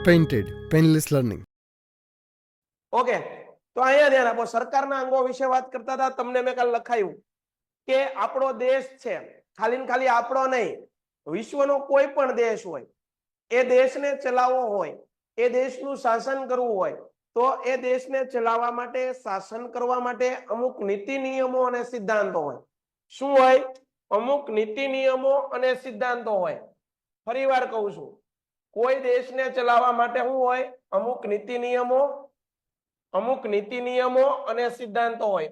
Painted painless learning. Okay, તો અહીંયા ધ્યાન આપો. સરકારના અંગો વિશે વાત કરતા હતા. તમને મેં કાલે લખાયું કે આપણો દેશ છે, ખાલી ને ખાલી આપણો નહીં, વિશ્વનો કોઈ પણ દેશ હોય, એ દેશને ચલાવવો હોય, એ દેશનું શાસન કરવું હોય, તો એ દેશને ચલાવવા માટે, શાસન કરવા માટે અમુક નીતિ નિયમો અને સિદ્ધાંતો હોય. શું હોય? અમુક નીતિ નિયમો અને સિદ્ધાંતો હોય. ફરી વાર કહું છું, કોઈ દેશને ચલાવવા માટે શું હોય? અમુક નીતિ નિયમો અને સિદ્ધાંતો હોય.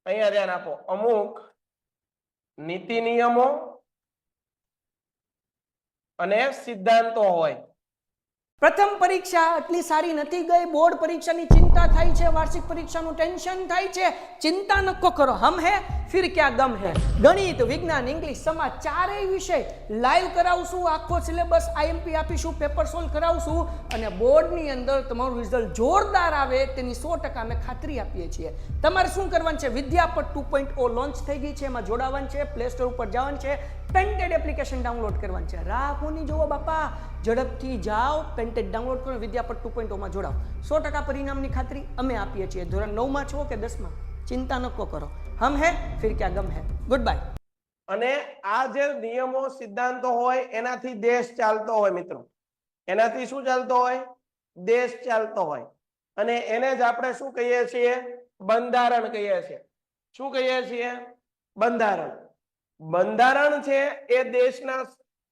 અહીંયા ધ્યાન આપો, અમુક નીતિ નિયમો અને સિદ્ધાંતો હોય. પ્રથમ પરીક્ષા આટલી સારી નથી ગઈ, બોર્ડ પરીક્ષાની ચિંતા થાય છે, વાર્ષિક પરીક્ષાનું ટેન્શન થાય છે. ચિંતા નકો કરો, હમ હે ફિર ક્યા ગમ હે. ગણિત, વિજ્ઞાન, ઇંગ્લિશ, સમાજ ચારેય વિષય લાઈવ કરાવશું. આખો સિલેબસ આઈએમપી આપીશું, પેપર સોલ્વ કરાવશું અને બોર્ડની અંદર તમારું રિઝલ્ટ જોરદાર આવે તેની 100% અમે ખાતરી આપીએ છીએ. તમારે શું કરવાનું છે? વિદ્યાપટ 2.0 લોન્ચ થઈ ગઈ છે, એમાં જોડાવાનું છે, પ્લે સ્ટોર ઉપર જવાનું છે, પેન્ટેડ એપ્લિકેશન ડાઉનલોડ કરવાનું છે. રાહ કોની જોવો બાપા, ઝડપથી જાઓ, પેન્ટેડ ડાઉનલોડ કરો, વિદ્યાપટ 2.0 માં જોડાઓ. 100% પરિણામની ખાતરી અમે આપીએ છીએ. ધોરણ 9 માં છો કે 10 માં, ચિંતા નકો કરો. હમ હે ફિર ક્યા ગમ હે. Good bye. અને આ જે નિયમો સિદ્ધાંતો હોય એનાથી દેશ ચાલતો હોય મિત્રો. એનાથી શું ચાલતો હોય? દેશ ચાલતો હોય. અને એને જ આપણે શું કહીએ છીએ? બંધારણ કહીએ છીએ. શું કહીએ છીએ? બંધારણ. બંધારણ છે એ દેશના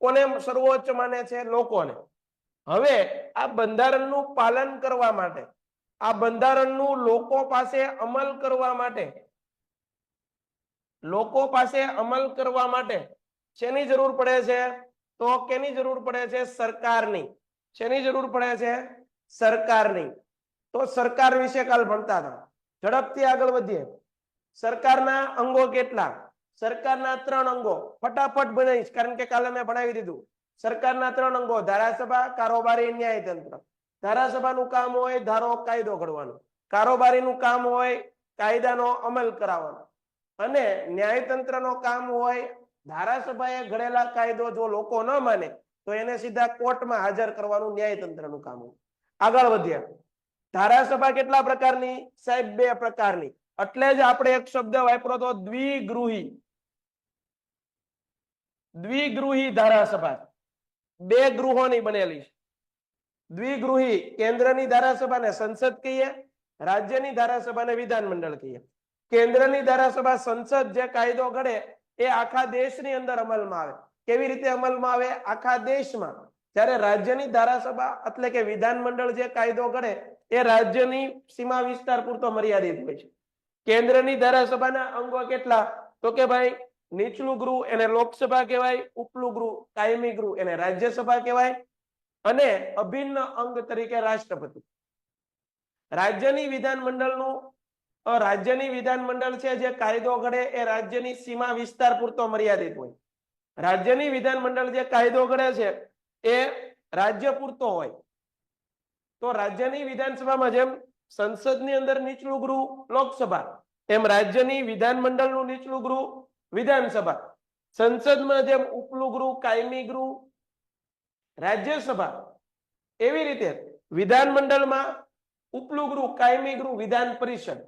કોને સર્વોચ્ચ માને છે? લોકોને. હવે આ બંધારણનું પાલન કરવા માટે, આ બંધારણનું લોકો પાસે અમલ કરવા માટે શેની જરૂર પડે છે? તો કેની જરૂર પડે છે? સરકારની. શેની જરૂર પડે છે? સરકારની. તો સરકાર વિશે કાલ ભણતા હતા. ઝડપથી આગળ વધીએ. સરકારના અંગો કેટલા? સરકારના 3 અંગો. ફટાફટ બનાવીશ કારણ કે કાલે મેં ભણાવી દીધું. સરકારના 3 અંગો: ધારાસભા, કારોબારી, ન્યાયતંત્ર. ધારાસભાનું કામ હોય ધારો કાયદો ઘડવાનો, કારોબારીનું કામ હોય કાયદાનો અમલ કરાવવાનો, અને ન્યાયતંત્રનો કામ હોય ધારાસભાએ ઘડેલા કાયદો જો લોકો ન માને તો એને સીધા કોર્ટમાં હાજર કરવાનું ન્યાયતંત્રનું કામ હોય. આગળ વધીએ. ધારાસભા કેટલા પ્રકારની? સાહેબ 2 પ્રકારની. એટલે જ આપણે એક શબ્દ વાપર્યો તો દ્વિગૃહી. દ્વિગૃહી ધારાસભા 2 ગૃહોની બનેલી છે. દ્વિગૃહી, કેન્દ્રની ધારાસભાને સંસદ કહીએ, રાજ્યની ધારાસભાને વિધાનમંડળ કહીએ. કેન્દ્રની ધારાસભા, સંસદ જે કાયદો ઘડે એ આખા દેશની અંદર અમલમાં આવે. કેવી રીતે અમલમાં આવે? આખા દેશમાં. જ્યારે રાજ્યની ધારાસભા એટલે કે વિધાનમંડળ જે કાયદો ઘડે એ રાજ્યની સીમા વિસ્તાર પૂરતો મર્યાદિત હોય છે. કેન્દ્રની ધારાસભાના અંગો કેટલા? તો કે ભાઈ, નીચલું ગૃહ એને લોકસભા કહેવાય, ઉપલું ગૃહ કાયમી ગૃહ એને રાજ્યસભા કહેવાય, અને અભિન્ન અંગ તરીકે રાષ્ટ્રપતિ. રાજ્યની વિધાનમંડળ છે જે કાયદો ઘડે એ રાજ્યની સીમા વિસ્તાર પૂરતો મર્યાદિત હોય. રાજ્યની વિધાનમંડળ જે કાયદો ઘડે છે એ રાજ્ય પૂરતો હોય. તો રાજ્યની વિધાનસભામાં જેમ સંસદની અંદર નીચલું ગૃહ લોકસભા, એમ રાજ્યની વિધાનમંડળનું નીચલું ગૃહ વિધાનસભા. સંસદમાં જેમ ઉપલું ગૃહ કાયમી ગૃહ રાજ્યસભા, એવી રીતે વિધાનમંડળમાં ઉપલું ગૃહ કાયમી ગૃહ વિધાન પરિષદ.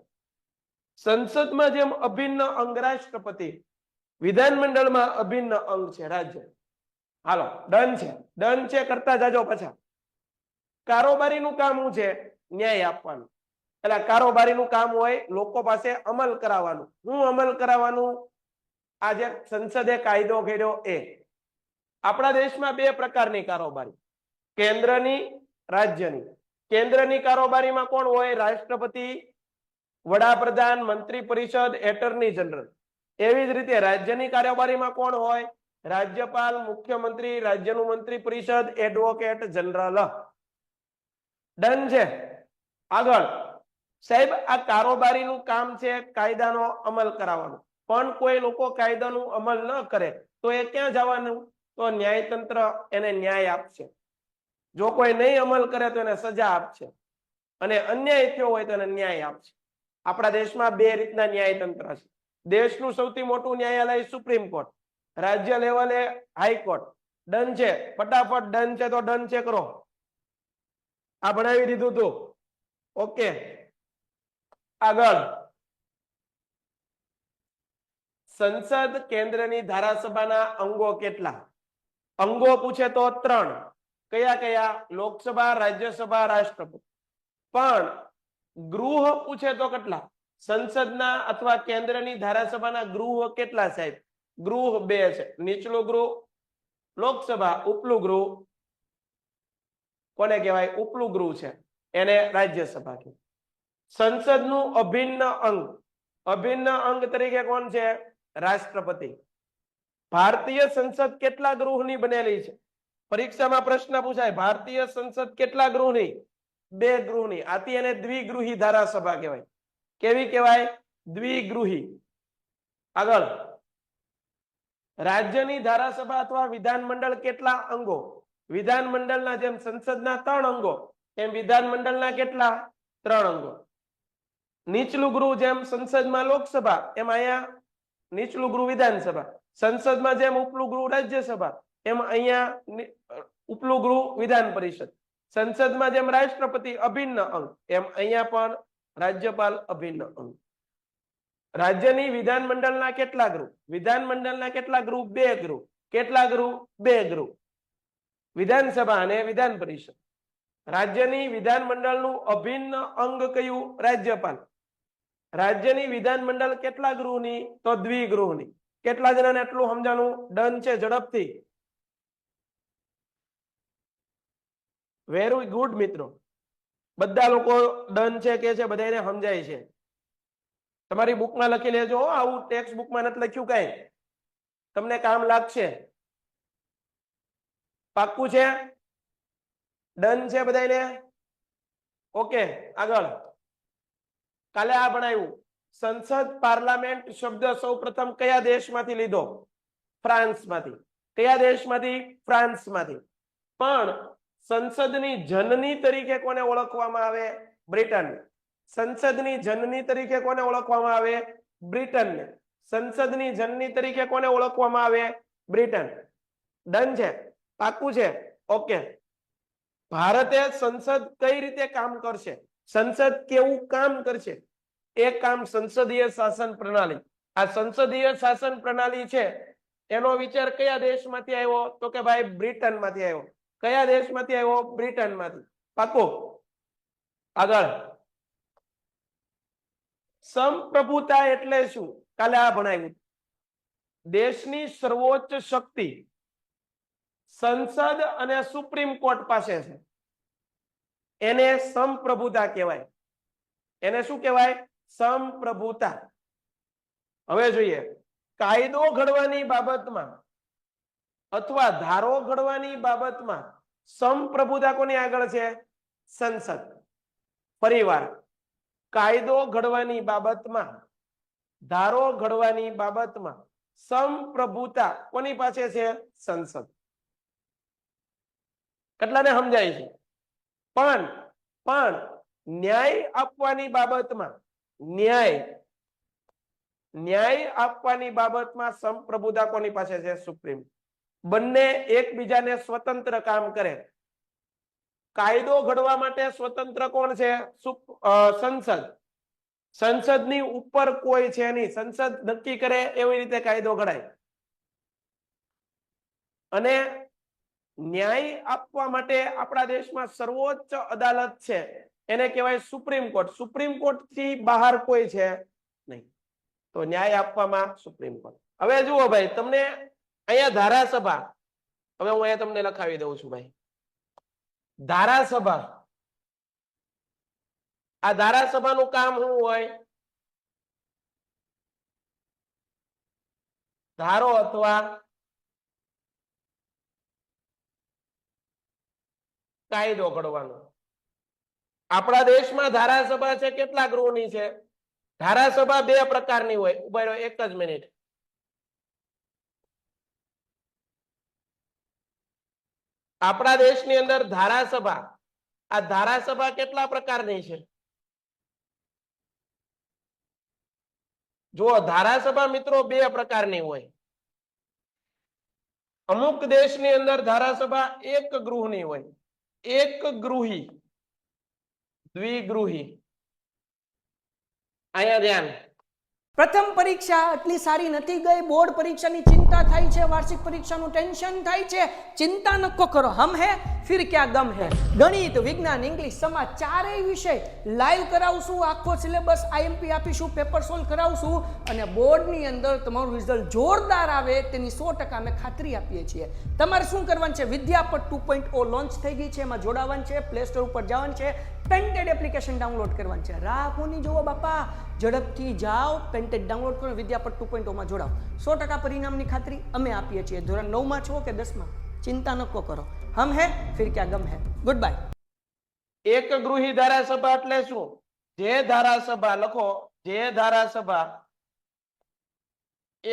સંસદમાં જેમ અભિન્ન અંગ રાષ્ટ્રપતિ, વિધાનમંડળમાં અભિન્ન અંગ છે રાજ્ય. હાલો, ડન છે. ડન છે કરતા જાજો. પાછા કારોબારીનું કામ શું છે? ન્યાય આપવાનું. એટલે કારોબારીનું કામ હોય લોકો પાસે અમલ કરાવવાનું. શું અમલ કરાવવાનું? આ જે સંસદે કાયદો ઘડ્યો એ. આપણા દેશમાં 2 પ્રકારની કારોબારી: કેન્દ્રની, રાજ્યની. કેન્દ્રની કારોબારીમાં કોણ હોય? રાષ્ટ્રપતિ, વડાપ્રધાન, મંત્રી પરિષદ, એટર્ની જનરલ. એવી જ રીતે રાજ્યની કારોબારીમાં કોણ હોય? રાજ્યપાલ, મુખ્યમંત્રી, રાજ્યનું મંત્રી પરિષદ, એડવોકેટ જનરલ. ડન છે. આગળ સાહેબ, આ કારોબારીનું કામ છે કાયદાનો અમલ કરાવવાનું. પણ કોઈ લોકો કાયદાનું અમલ ન કરે તો એ ક્યાં જવાનું? તો ન્યાયતંત્ર એને ન્યાય આપશે. જો કોઈ નહીં અમલ કરે તો એને સજા આપશે, અને અન્યાય થયો હોય તો એને ન્યાય આપશે. આપણા દેશમાં 2 રીતના ન્યાયતંત્ર છે. દેશનું સૌથી મોટું ન્યાયાલય સુપ્રીમ કોર્ટ, રાજ્ય લેવલે હાઈકોર્ટ. ડન છે? ફટાફટ ડન છે તો ડન છે કરો. આ ભણાવી દીધું તું. ઓકે, આગળ. સંસદ કેન્દ્રની ધારાસભાના અંગો કેટલા? અંગો પૂછે તો 3. કયા કયા? લોકસભા, રાજ્યસભા, રાષ્ટ્રપતિ. પણ ગૃહ પૂછે તો કેટલા? સંસદના અથવા કેન્દ્રની ધારાસભાના ગૃહ કેટલા સાહેબ? ગૃહ 2 છે. નીચલું ગૃહ લોકસભા, ઉપલું ગૃહ કોને કહેવાય? ઉપલું ગૃહ છે એને રાજ્યસભા કહેવાય. સંસદનું અભિન્ન અંગ તરીકે કોણ છે? રાષ્ટ્રપતિ. ભારતીય સંસદ કેટલા ગૃહની બનેલી છે? પરીક્ષામાં પ્રશ્ન પૂછાય, ભારતીય સંસદ કેટલા ગૃહની? 2 ગૃહની. આથી એને દ્વિગૃહી ધારાસભા કહેવાય. કેવી કહેવાય? દ્વિગૃહી. આગળ. રાજ્યની ધારાસભા અથવા વિધાનમંડળ કેટલા અંગો? વિધાનમંડળના જેમ સંસદના 3 અંગો એમ વિધાનમંડળના કેટલા? 3 અંગો. નીચલું ગૃહ જેમ સંસદમાં લોકસભા એમ અહીંયા નીચલું ગૃહ વિધાનસભા. સંસદમાં જેમ ઉપલું ગૃહ રાજ્યસભા એમ અહીંયા ઉપલું ગૃહ વિધાન પરિષદ. સંસદમાં જેમ રાષ્ટ્રપતિ અભિન્ન અંગ એમ અહીંયા પણ રાજ્યપાલ અભિન્ન અંગ. રાજ્યની વિધાનમંડળના કેટલા ગૃહ? વિધાનમંડળના કેટલા ગૃહ? 2 ગૃહ. કેટલા ગૃહ? 2 ગૃહ. વિધાનસભા અને વિધાન પરિષદ. રાજ્યની વિધાનમંડળનું અભિન્ન અંગ કયું? રાજ્યપાલ. રાજ્યની વિધાનમંડળ કેટલા ગૃહની? તો દ્વિગૃહની. કેટલા જણાને એટલું સમજાણું? ડન છે? ઝડપથી. વેરી ગુડ મિત્રો, બધા લોકો ડન છે કે છે? બધાને સમજાય છે? તમારી બુકમાં લખી લેજો. આવું ટેક્સ્ટ બુકમાં નથી લખ્યું કઈ, તમને કામ લાગશે. પાક્કું છે? ડન છે બધાને? ઓકે, આગળ. કાલે આ ભણાવ્યું. સંસદ પાર્લામેન્ટ શબ્દ સૌપ્રથમ કયા દેશમાંથી લીધો? ફ્રાન્સમાંથી. કયા દેશમાંથી? ફ્રાન્સમાંથી. પણ સંસદની જનની તરીકે કોને ઓળખવામાં આવે? બ્રિટન. સંસદની જનની તરીકે કોને ઓળખવામાં આવે? બ્રિટનને. સંસદની જનની તરીકે કોને ઓળખવામાં આવે? બ્રિટન. ડન છે? પાક્કું છે? ઓકે. ભારતે સંસદ કઈ રીતે કામ કરશે? સંસદ કેવું કામ કરશે? એક કામ સંસદીય શાસન પ્રણાલી. આ સંસદીય શાસન પ્રણાલી છે એનો વિચાર કયા દેશમાંથી આવ્યો? તો કે ભાઈ બ્રિટનમાંથી આવ્યો. કયા દેશમાંથી આવ્યો? બ્રિટનમાંથી. પાક્કું? આગળ. સંપ્રભુતા એટલે શું? કાલે આ ભણાવ્યું. દેશની સર્વોચ્ચ શક્તિ સંસદ અને સુપ્રીમ કોર્ટ પાસે છે. એને સંપ્રભુતા કહેવાય. એને શું કહેવાય? સંપ્રભુતા. હવે જોઈએ, કાયદો ઘડવાની બાબતમાં અથવા ધારો ઘડવાની બાબતમાં સંપ્રભુતા કોની આગળ છે? સંસદ. ફરીવાર, કાયદો ઘડવાની બાબતમાં ધારો ઘડવાની બાબતમાં સંપ્રભુતા કોની પાસે છે? સંસદ. કેટલાને સમજાય છે? પણ ન્યાય આપવાની બાબતમાં ન્યાય આપવાની બાબતમાં સંપ્રભુતા કોની પાસે છે? સુપ્રીમ. બંને એકબીજાને સ્વતંત્ર કામ કરે. કાયદો ઘડવા માટે સ્વતંત્ર કોણ છે? સંસદ. સંસદની ઉપર કોઈ છે નહીં. સંસદ નક્કી કરે એવી રીતે કાયદો ઘડાય. અને ન્યાય આપવા માટે આપણા દેશમાં સર્વોચ્ચ અદાલત છે એને કહેવાય સુપ્રીમ કોર્ટ. સુપ્રીમ કોર્ટ થી બહાર કોઈ છે નહીં. તો ન્યાય આપવામાં સુપ્રીમ કોર્ટ. હવે જુઓ ભાઈ, તમને અહીંયા ધારાસભા, હવે હું અહીંયા તમને લખાવી દઉં છું ભાઈ. ધારાસભા, આ ધારાસભાનું કામ શું હોય? ધારો અથવા કાયદો ઘડવાનો. આપણા દેશમાં ધારાસભા છે કેટલા ગૃહની છે? ધારાસભા 2 પ્રકારની હોય. ઉભા રહો એક જ મિનિટ. આપણા દેશની અંદર ધારાસભા, આ ધારાસભા કેટલા પ્રકારની છે? જો ધારાસભા મિત્રો 2 પ્રકારની હોય. અમુક દેશની અંદર ધારાસભા 1 ગૃહની હોય. 1 ગૃહી. દ્વિગૃહી. અહીંયા ધ્યાન. પ્રથમ પરીક્ષા એટલી સારી નથી ગઈ, બોર્ડ પરીક્ષાની ચિંતા થાય છે, વાર્ષિક પરીક્ષાનું ટેન્શન થાય છે, ચિંતા નકો કરો, હમ હે ફિર ક્યાં ગમ હે. ગણિત, વિજ્ઞાન, ઇંગ્લિશ, સમાજ ચારેય વિષય લાઈવ કરાવશું, આખો સિલેબસ આઈએમપી આપીશું, પેપર સોલ્વ કરાવશું અને બોર્ડની અંદર તમારું રિઝલ્ટ જોરદાર આવે તેની 100% અમે ખાતરી આપીએ છીએ. તમારે શું કરવાનું છે? વિદ્યાપટ 2.0 લોન્ચ થઈ ગઈ છે, એમાં જોડાવાનું છે, પ્લે સ્ટોર ઉપર જવાનું છે, પેન્ટેડ એપ્લિકેશન ડાઉનલોડ કરવાનું છે. રાહ કોની જોવો બાપા, ઝડપથી જાઓ, પેન્ટેડ ડાઉનલોડ કરો, વિદ્યાપટ 2.0 માં જોડાઓ. 100% પરિણામની ખાતરી અમે આપીએ છીએ. ધોરણ 9 માં છો કે 10 માં, ચિંતા નકો કરો, હમ હે ફિર ક્યાં ગમ હે. Good bye. એકગૃહી ધારાસભા એટલે શું? જે ધારાસભા લખો, જે ધારાસભા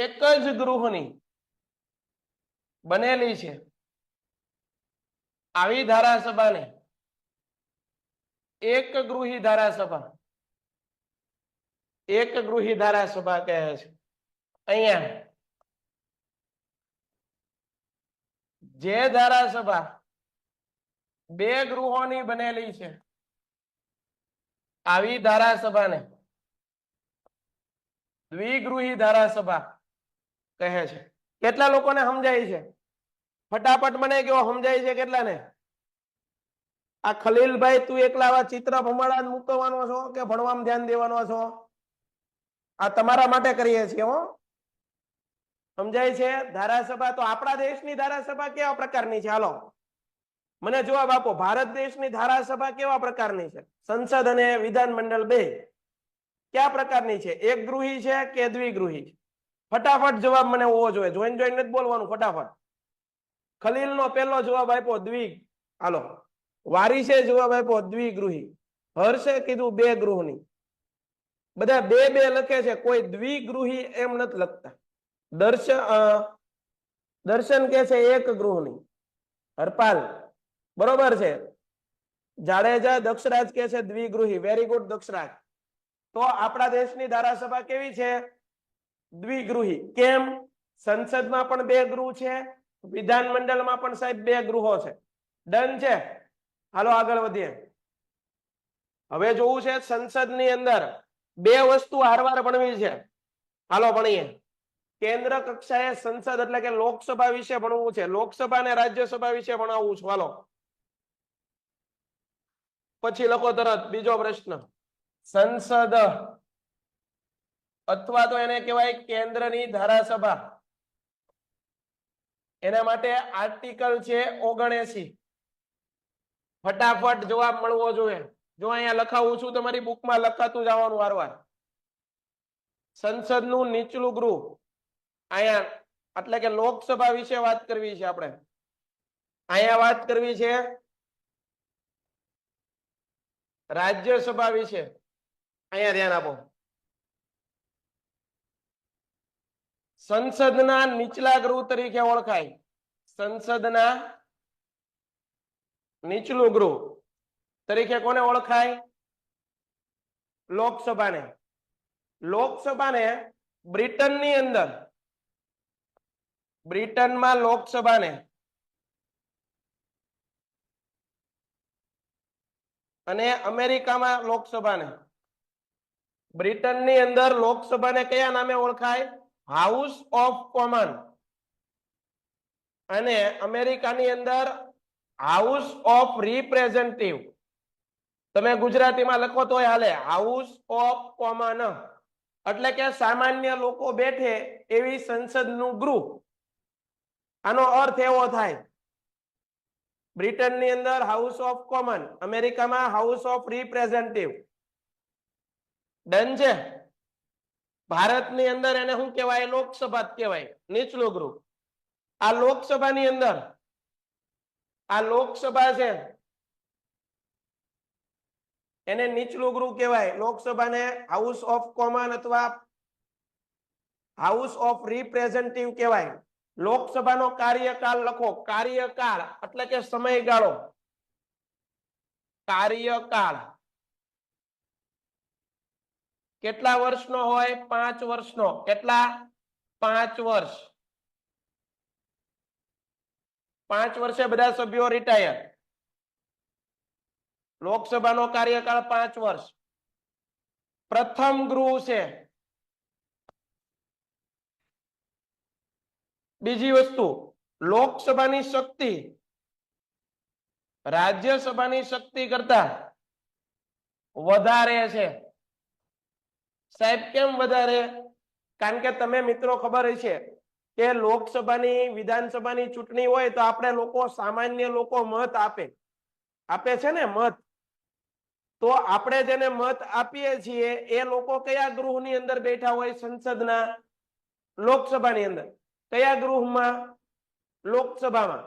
એક જ ગૃહની બનેલી છે, આવી ધારાસભાને એકગૃહી ધારાસભા, એકગૃહી ધારાસભા કહે છે. અહીંયા જે ધારાસભા બે ગૃહોની બનેલી છે, આવી ધારાસભાને દ્વિગૃહી ધારાસભા કહે છે. કેટલા લોકોને સમજાય છે? ફટાફટ મને કેવો સમજાય છે કેટલાને? આ ખલીલભાઈ, તું એકલા આવા ચિત્ર ભમરડા જ મૂકવાનો છો કે ભણવામાં ધ્યાન દેવાનો છો? આ તમારા માટે કરીએ છીએ હો. સમજાય છે? ધારાસભા તો આપણા દેશની ધારાસભા કેવા પ્રકારની છે? હાલો મને જવાબ આપો. ભારત દેશની ધારાસભા કેવા પ્રકારની છે? સંસદ અને વિધાનમંડળ બે કયા પ્રકારની છે? એકગૃહી છે કે દ્વિગૃહી છે? ફટાફટ જવાબ મને હોવો જોઈએ. જોઈન જોઈન નથી બોલવાનું, ફટાફટ. ખલીલ નો પહેલો જવાબ આપ્યો દ્વિ. હાલો, વારીસે જવાબ આપ્યો દ્વિગૃહી. હર્ષે કીધું બે ગૃહની. બધા બે બે લખે છે, કોઈ દ્વિગૃહી એમ નથી લખતા. દર્શન કે છે એક ગૃહની. હરપાલ બરોબર છે. જાડેજા, દક્ષરાજ કે છે દ્વિગૃહી. Very good Daksharaj. તો આપણા દેશની ધારાસભા કેવી છે? દ્વિગૃહી. કેમ? સંસદમાં પણ બે ગૃહ છે, વિધાનમંડળમાં પણ સાહેબ બે ગૃહો છે. ડન છે? હાલો આગળ વધીએ. હવે જોવું છે સંસદની અંદર બે વસ્તુ હારવાર ભણવી છે. હાલો ભણીએ. કેન્દ્ર કક્ષાએ સંસદ એટલે કે લોકસભા વિશે ભણવું છે. લોકસભા અને રાજ્યસભા વિશે ભણાવવું છે. હાલો પછી લખો તરત બીજો પ્રશ્ન. સંસદ અથવા તો એને કહેવાય કેન્દ્રની ધારાસભા. એના માટે આર્ટિકલ છે 79. ફટાફટ જવાબ મળવો જોઈએ. જો અહીંયા લખાવું છું, તમારી બુકમાં લખાતું જવાનું વારવાર. સંસદનું નીચલું ગૃહ અહીંયા એટલે કે લોકસભા વિશે વાત કરવી છે આપણે. અહીંયા વાત કરવી છે રાજ્યસભા વિશે. અહીંયા ધ્યાન આપો. સંસદના નીચલા ગૃહ તરીકે ઓળખાય. સંસદના નીચલું ગૃહ તરીકે કોને ઓળખાય? લોકસભાને. લોકસભાને બ્રિટનની અંદર, બ્રિટનમાં લોકસભાને અને અમેરિકામાં લોકસભાને, બ્રિટનની અંદર લોકસભાને કયા નામે ઓળખાય? House of common. અને અમેરિકાની અંદર હાઉસ ઓફ રિપ્રેઝેન્ટેટિવ. તમે ગુજરાતીમાં લખો તો હાલે, હાઉસ ઓફ કોમન. એટલે કે સામાન્ય લોકો બેઠે એવી સંસદનું ગૃહ. આનો અર્થ એવો થાય. બ્રિટનની અંદર હાઉસ ઓફ કોમન, અમેરિકામાં હાઉસ ઓફ રિપ્રેઝેન્ટેટિવ. ડન છે? ભારતની અંદર એને શું કહેવાય? લોકસભા કહેવાય, નીચલું ગૃહ. આ લોકસભાની અંદર આ લોકસભા છે એને નીચલું ગૃહ કહેવાય. લોકસભાને હાઉસ ઓફ કોમન અથવા હાઉસ ઓફ રિપ્રેઝેન્ટેટિવ કહેવાય. લોકસભાનો કાર્યકાળ લખો. કાર્યકાળ એટલે કે સમયગાળો. કાર્યકાળ કેટલા વર્ષનો હોય? 5 વર્ષનો. કેટલા? 5 વર્ષ. 5 વર્ષે બધા સભ્યો રિટાયર. લોકસભાનો કાર્યકાળ 5 વર્ષ. પ્રથમ ગૃહ છે. બીજી વસ્તુ, લોકસભાની શક્તિ રાજ્યસભાની શક્તિ કરતા વધારે છે. સાહેબ કેમ વધારે? કારણ કે તમે મિત્રો ખબર હશે કે લોકસભાની વિધાનસભાની ચૂંટણી હોય તો આપણે લોકો સામાન્ય લોકો મત આપે છે ને મત. તો આપણે જેને મત આપીએ છીએ એ લોકો કયા ગૃહની અંદર બેઠા હોય? સંસદના, લોકસભાની અંદર. કયા ગૃહમાં? લોકસભામાં.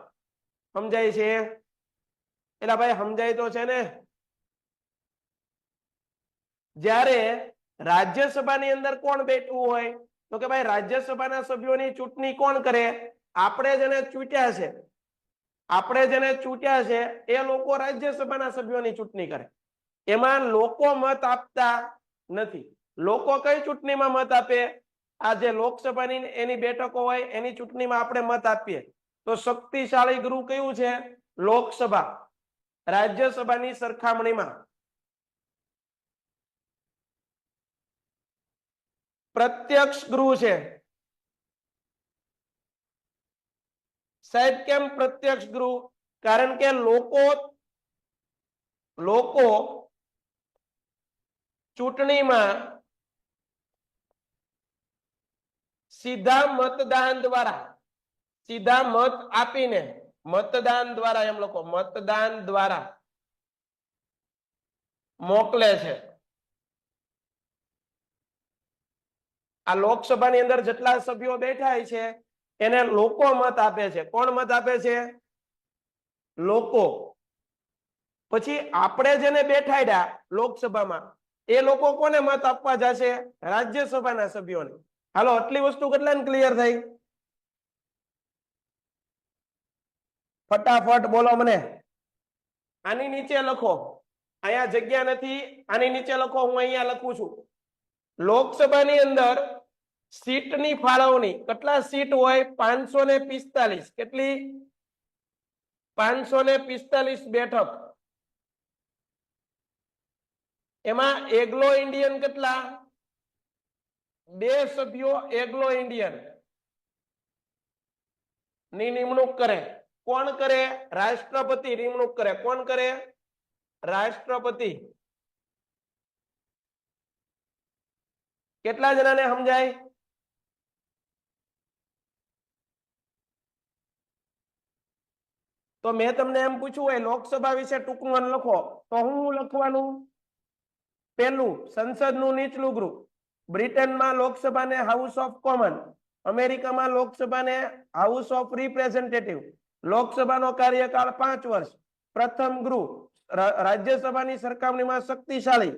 સમજાય છે? એટલે ભાઈ સમજાય તો છે ને. જ્યારે રાજ્યસભાની અંદર કોણ બેઠું હોય? તો કે ભાઈ રાજ્યસભાના સભ્યોની ચૂંટણી કોણ કરે? આપણે જેને ચૂંટ્યા છે, એ લોકો રાજ્યસભાના સભ્યોની ચૂંટણી કરે. એમાં લોકો મત આપતા નથી. લોકો કઈ ચૂંટણીમાં મત આપે? આ જે લોકસભાની એની બેઠકો હોય એની ચૂંટણીમાં આપણે મત આપીએ. તો શક્તિશાળી ગૃહ કયું છે? લોકસભા. રાજ્યસભાની સરખામણીમાં પ્રત્યક્ષ ગૃહ છે. સાહેબ કેમ પ્રત્યક્ષ ગૃહ? કારણ કે લોકો ચૂંટણીમાં સીધા મતદાન દ્વારા, સીધા મત આપીને, મતદાન દ્વારા, એમ લખો, મતદાન દ્વારા મોકલે છે. આ લોકસભાની અંદર જેટલા સભ્યો બેઠા છે એને લોકો મત આપે છે. કોણ મત આપે છે? લોકો. પછી આપણે જેને બેઠાડ્યા લોકસભામાં એ લોકો કોને મત આપવા જશે? રાજ્યસભાના સભ્યોને. હાલો, આટલી વસ્તુ કેટલાને ક્લિયર થઈ? ફટાફટ બોલો મને. આની નીચે લખો, અહીંયા જગ્યા નથી, આની નીચે લખો, હું અહીંયા લખું છું. લોકસભાની અંદર સીટની ફાળવણી કેટલા સીટ હોય? 545. કેટલી? 545 બેઠક. એમાં એગ્લો ઇન્ડિયન કેટલા? 2 સભ્યો એગ્લો ઇન્ડિયન ની નિમણૂક કરે. કોણ કરે? રાષ્ટ્રપતિ નિમણૂક કરે. કોણ કરે? રાષ્ટ્રપતિ. કેટલા જણાને સમજાય? તો મેં તમને એમ પૂછ્યું હોય લોકસભા વિશે ટૂંકમાં લખો, તો હું લખવાનું? પહેલું, સંસદનું નીચલું ગૃહ. બ્રિટનમાં લોકસભાને હાઉસ ઓફ કોમન, અમેરિકામાં લોકસભાને હાઉસ ઓફ રિપ્રેઝેન્ટેટિવ. લોકસભાનો કાર્યકાળ 5 વર્ષ. પ્રથમ ગૃહ રાજ્યસભાની સરખામણીમાં શક્તિશાળી.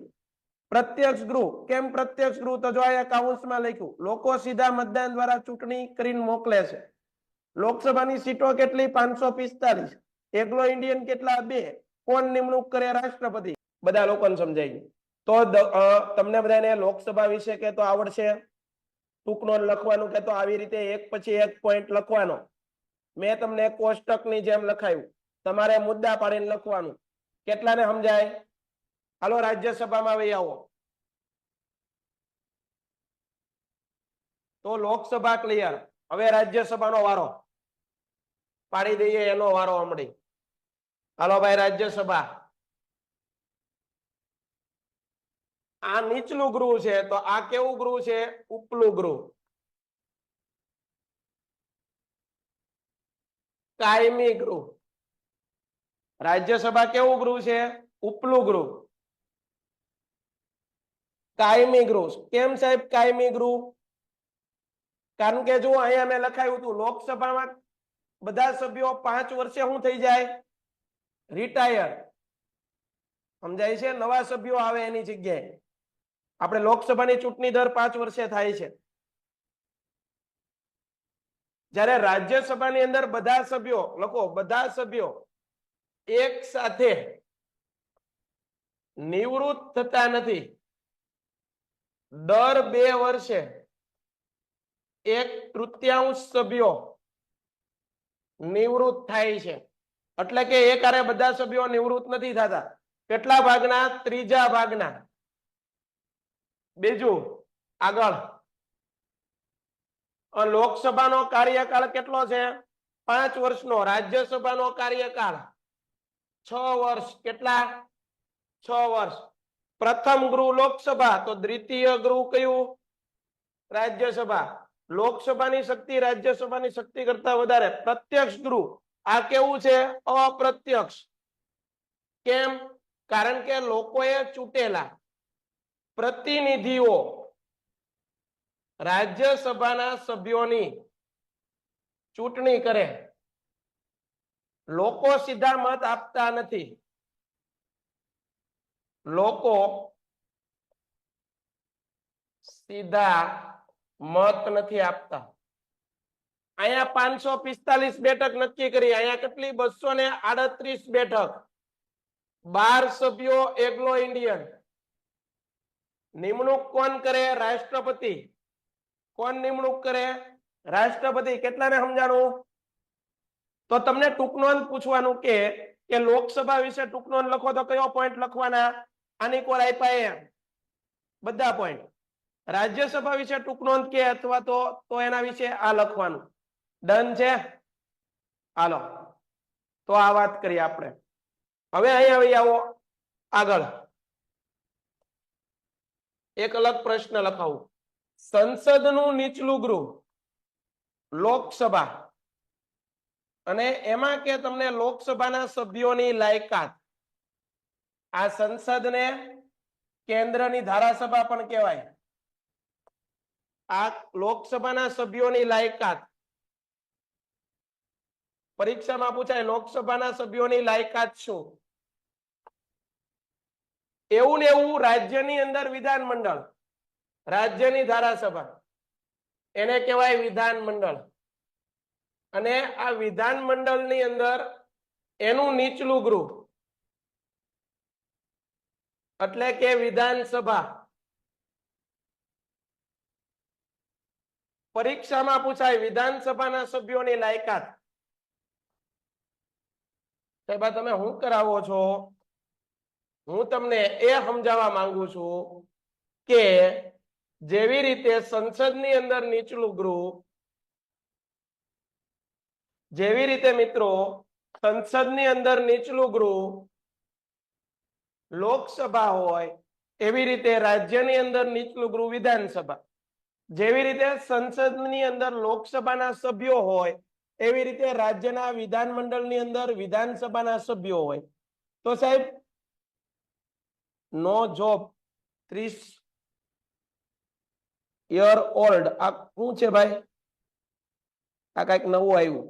પ્રત્યક્ષ ગૃહ. કેમ પ્રત્યક્ષ ગૃહ? તો જો અહીંયા કાઉન્સમાં લખ્યું, લોકો સીધા મતદાન દ્વારા ચૂંટણી કરીને મોકલે છે. લોકસભાની સીટો કેટલી? 545. એગ્લો ઇન્ડિયન કેટલા? 2. કોણ નિમણૂક કરે? રાષ્ટ્રપતિ. બધા લોકોને સમજાય ગયું. તો તમને બધાને લોકસભા વિશે કે તો આવડશે? ટૂંકનો લખવાનું કે તો આવી રીતે એક પછી એક પોઈન્ટ લખવાનો. મેં તમને કોષ્ટકની જેમ લખાયું, તમારે મુદ્દા પાડીને લખવાનું. કેટલાને સમજાય? હાલો, રાજ્યસભામાં વહી આવો. તો લોકસભા ક્લિયર. હવે રાજ્યસભાનો વારો. પાડી દઈએ એનો વારો હમણાં. હાલો ભાઈ, રાજ્યસભા. આ નીચલું ગૃહ છે, તો આ કેવું ગૃહ છે? ઉપલું ગૃહ. કાયમી ગૃહ. રાજ્યસભા કેવું ગૃહ છે? ઉપલું ગૃહ. કાયમી ગૃહ. કેમ સાહેબ કાયમી ગૃહ? કારણ કે જો અહીંયા મેં લખાયું હતું, લોકસભામાં બધા સભ્યો 5 વર્ષે શું થઈ જાય? રિટાયર. સમજાય છે? નવા સભ્યો આવે એની જગ્યાએ. આપણે લોકસભાની ચૂંટણી દર 5 વર્ષે થાય છે. જ્યારે રાજ્યસભાની અંદર બધા સભ્યો, લખો, બધા સભ્યો એક સાથે નિવૃત્ત થતા નથી. દર 2 વર્ષે 1/3 સભ્યો નિવૃત્ત થાય છે. એટલે કે એક હારે બધા સભ્યો નિવૃત્ત નથી થતા. કેટલા ભાગના? ત્રીજા ભાગના. બીજું આગળ, લોકસભાનો કાર્યકાળ કેટલો છે? 5 વર્ષનો. રાજ્યસભાનો કાર્યકાળ 6 વર્ષ. કેટલા? 6 વર્ષ. પ્રથમ ગૃહ લોકસભા, તો દ્વિતીય ગૃહ કયું? રાજ્યસભા. લોકસભાની શક્તિ રાજ્યસભાની શક્તિ કરતા વધારે. પ્રત્યક્ષ ગૃહ, આ કેવું છે? અપ્રત્યક્ષ. કેમ? કારણ કે લોકોએ ચૂંટેલા પ્રતિનિધિઓ રાજ્યસભાના સભ્યોની ચૂંટણી કરે. લોકો સીધા મત આપતા નથી. લોકો સીધા મત નથી આપતા. અહીંયા 545 બેઠક નક્કી કરી. અહીંયા કેટલી? 238 બેઠક. 12 સભ્યો એગ્લો ઇન્ડિયન. નિમણૂક કોણ કરે? રાષ્ટ્રપતિ. કોણ નિમણૂક કરે? રાષ્ટ્રપતિ. કેટલાને સમજાણું? તો તમને ટૂંક નોંધ પૂછવાનું કે લોકસભા વિશે ટૂંક નોંધ લખો તો કયો પોઈન્ટ લખવાના? આની કોર આપ્યા એ બધા પોઈન્ટ. રાજ્યસભા વિશે ટૂંક નોંધ કે અથવા તો એના વિશે આ લખવાનું. ડન છે? હાલો, તો આ વાત કરીએ આપણે. હવે અહીંયા આવી આવો આગળ. એક અલગ પ્રશ્ન લખાવું. સંસદનું નીચલું ગૃહ લોકસભા, અને એમાં કે તમને લોકસભાના સભ્યોની લાયકાત. આ સંસદને કેન્દ્રની ધારાસભા પણ કહેવાય. આ લોકસભાના સભ્યોની લાયકાત પરીક્ષામાં પૂછાય. લોકસભાના સભ્યોની લાયકાત શું? એવું ને એવું રાજ્યની અંદર વિધાનમંડળ, રાજ્યની ધારાસભા, એને કહેવાય વિધાનમંડળ. અને આ વિધાનમંડળની અંદર એનું નીચલું ગૃહ એટલે કે વિધાનસભા. પરીક્ષામાં પૂછાય વિધાનસભાના સભ્યોની લાયકાત. સાહેબ તમે શું કરાવો છો? હું તમને એ સમજાવવા માંગુ છું કે જેવી રીતે સંસદની અંદર નીચલું ગૃહ, જેવી રીતે મિત્રો સંસદની અંદર નીચલું ગૃહ લોકસભા હોય, એવી રીતે રાજ્યની અંદર નીચલું ગૃહ વિધાનસભા. જેવી રીતે સંસદની અંદર લોકસભાના સભ્યો હોય, એવી રીતે રાજ્યના વિધાનમંડળની અંદર વિધાનસભાના સભ્યો હોય. તો સાહેબ નો જોબ 30 યર ઓલ્ડ, આ શું છે ભાઈ? આ કઈક નવું આવ્યું.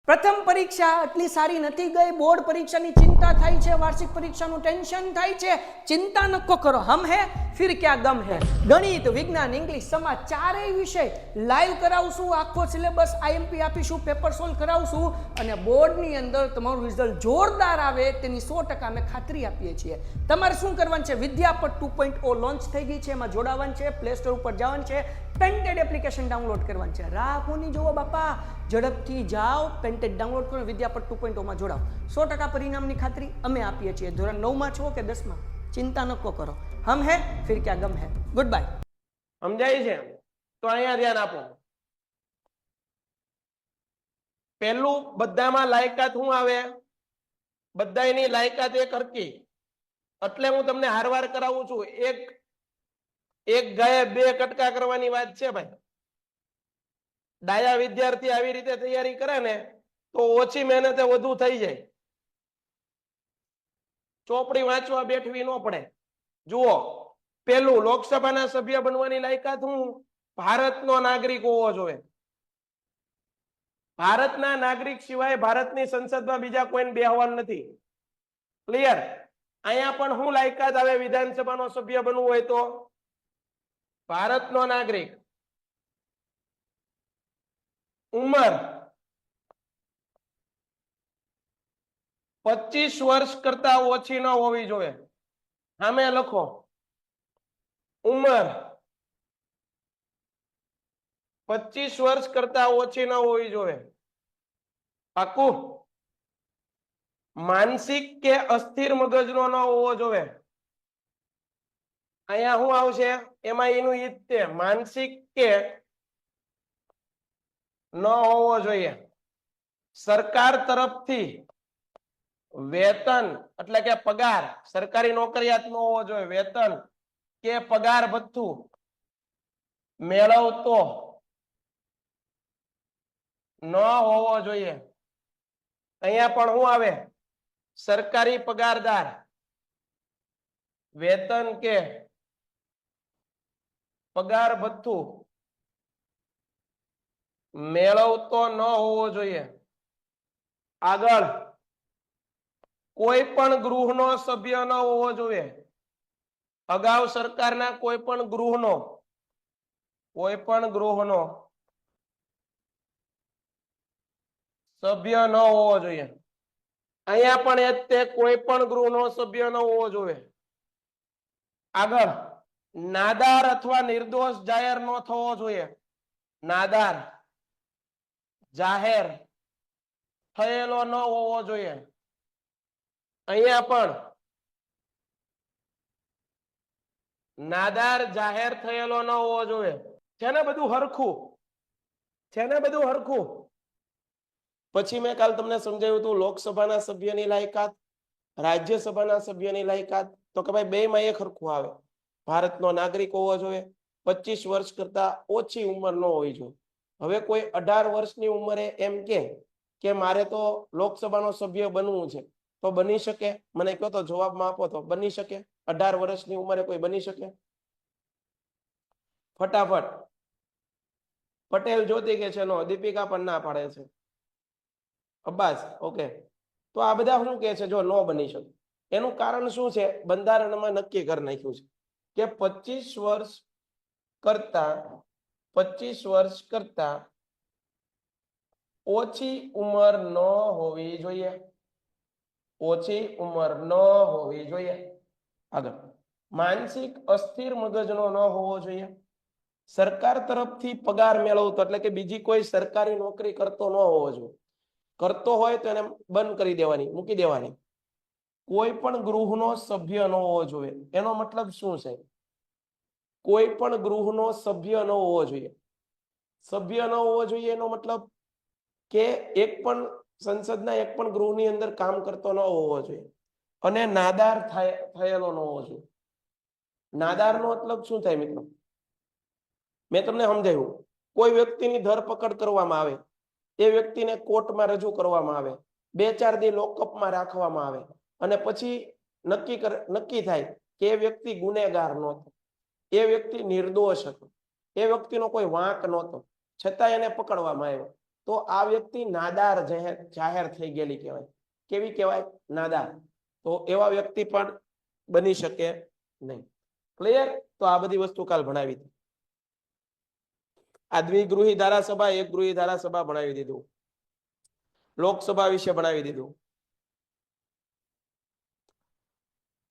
પ્રથમ પરીક્ષા આટલી સારી નથી ગઈ. બોર્ડ પરીક્ષાની ચિંતા થાય છે, વાર્ષિક પરીક્ષાનું ટેન્શન થાય છે. ચિંતા નકો કરો, હમ હે ફિર ક્યાં ગમ હે. ગણિત, વિજ્ઞાન, ઇંગ્લિશ, સમાજ ચારેય વિષય લાઈવ કરાવશું. આખો સિલેબસ આઈએમપી આપીશું, પેપર સોલ્વ કરાવશું અને બોર્ડની અંદર તમારું રિઝલ્ટ જોરદાર આવે તેની 100% અમે ખાતરી આપીએ છીએ. તમારે શું કરવાનું છે? વિદ્યાપટ 2.0 લોન્ચ થઈ ગઈ છે, એમાં જોડાવાનું છે, પ્લે સ્ટોર ઉપર જવાનું છે, પેન્ટેડ એપ્લિકેશન ડાઉનલોડ કરવાનું છે. રાહ કોની જોવો બાપા, ઝડપથી જાઓ, પેન્ટેડ ડાઉનલોડ કરો, વિદ્યાપટ 2.0 માં જોડાઓ. 100% પરિણામની ખાતરી અમે આપીએ છીએ. ધોરણ 9 માં છો કે 10 માં, ચિંતા નકો કરો. હમ હે ફિર ક્યાં ગમ હે. Good bye. સમજાય છે? તો અહીંયા ધ્યાન આપો. પહેલું બધામાં લાયકાત શું આવે? બધાની લાયકાત એક હરકી. એટલે હું તમને હારવાર કરાવું છું. એક ગાયે 2 કટકા કરવાની વાત છે ભાઈ. ડાયા વિદ્યાર્થી આવી રીતે તૈયારી કરે ને તો ઓછી મહેનતે વધુ થઈ જાય. ચોપડી વાંચવા બેઠવી ન પડે. જુઓ, પેલું લોકસભાના સભ્ય બનવાની લાયકાત હું? ભારતનો નાગરિક હોવો જોઈએ. ભારતના નાગરિક સિવાય ભારતની સંસદમાં બીજા કોઈને બેહવાનું નથી. ક્લિયર? અહીંયા પણ હું લાયકાત આવે વિધાનસભાનો સભ્ય બનવું હોય તો? ભારતનો નાગરિક. ઉંમર 25 વર્ષ કરતા ઓછી ન હોવી જોઈએ. સામે લખો, ઉંમર 25 વર્ષ કરતા ઓછી ન હોવી જોઈએ. પાકું? માનસિક કે અસ્થિર મગજનો ન હોવો જોઈએ. અહીંયા શું આવશે? એમાં એનું ઈ જ તે માનસિક કે ન હોવો જોઈએ. સરકાર તરફથી વેતન એટલે કે પગાર, સરકારી નોકરિયાત ન હોવો જોઈએ, વેતન કે પગાર ભથ્થું મેળવતો ન હોવો જોઈએ. અહીંયા પણ શું આવે? સરકારી પગારદાર વેતન કે પગાર ભથ્થું મેળવતો ન હોવો જોઈએ. આગળ કોઈ પણ ગૃહનો સભ્ય ન હોવો જોઈએ. અગાઉ સરકારના કોઈ પણ ગૃહનો સભ્ય ન હોવો જોઈએ. અહીંયા પણ એ જ તે કોઈ પણ ગૃહનો સભ્ય ન હોવો જોઈએ. આગળ નાદાર અથવા નિર્દોષ જાહેર ન થવો જોઈએ. નાદાર જાહેર થયેલો ન હોવો જોઈએ. અહીંયા પણ નાદાર જાહેર થયેલો ન હોવો જોઈએ. છે ને બધું હરખું? છે ને બધું હરખું? પછી મેં કાલ તમને સમજાવ્યું હતું લોકસભાના સભ્યની લાયકાત, રાજ્યસભાના સભ્યની લાયકાત, તો કે ભાઈ બેમાં એક હરખું આવે. ભારતનો નાગરિક હોવો જોઈએ, 25 વર્ષ કરતા ઓછી ઉંમર ન હોવી જોઈએ. હવે કોઈ 18 વર્ષની ઉંમરે એમ કે મારે તો લોકસભાનો સભ્ય બનવું છે, તો બની શકે? મને કહો તો જવાબમાં આપો તો. બની શકે? 18 વર્ષની ઉંમરે કોઈ બની શકે? ફટાફટ. પટેલ જ્યોતિ કે છે નો, દીપિકા પણ ના પાડે છે. અબ્બાસ ઓકે. તો આ બધા શું કહે છે જો ન બની શકે? એનું કારણ શું છે? બંધારણમાં નક્કી કરી નાખ્યું છે કે 25 વર્ષ કરતા ઓછી ઉંમર ન હોવી જોઈએ. ઓછી ઉંમર ન હોવી જોઈએ. આગળ માનસિક અસ્થિર મગજનો ન હોવો જોઈએ. સરકાર તરફથી પગાર મેળવતો એટલે કે બીજી કોઈ સરકારી નોકરી કરતો ન હોવો જોઈએ. કરતો હોય તો એને બંધ કરી દેવાની, મૂકી દેવાની. કોઈ પણ ગૃહનો સભ્ય ન હોવો જોઈએ. એનો મતલબ શું છે? કોઈ પણ ગૃહનો સભ્ય ન હોવો જોઈએ. સભ્ય ન હોવો જોઈએ એનો મતલબ કે એક પણ સંસદના એક પણ ગૃહની અંદર કામ કરતો ન હોવો જોઈએ. અને નાદાર થયેલો ન હોવો જોઈએ. નાદારનો મતલબ શું થાય મિત્રો? મેં તમને સમજાવ્યું. કોઈ વ્યક્તિની ધરપકડ કરવામાં આવે, એ વ્યક્તિને કોર્ટમાં રજૂ કરવામાં આવે, 2-4 દી લોકઅપમાં રાખવામાં આવે, અને પછી નક્કી થાય કે એ વ્યક્તિ ગુનેગાર નહોતો, એ વ્યક્તિ નિર્દોષ હતો, એ વ્યક્તિનો કોઈ વાંક નહોતો, છતાં એને પકડવામાં આવ્યો, તો આ વ્યક્તિ નાદાર જાહેર થઈ ગયેલી કહેવાય. કેવી કહેવાય? નાદાર. તો એવા વ્યક્તિ પણ બની શકે નહીં. ક્લિયર? તો આ બધી વસ્તુ કાલ ભણાવી હતી. આ દ્વિગૃહી ધારાસભા, એક ગૃહી ધારાસભા ભણાવી દીધું. લોકસભા વિશે ભણાવી દીધું.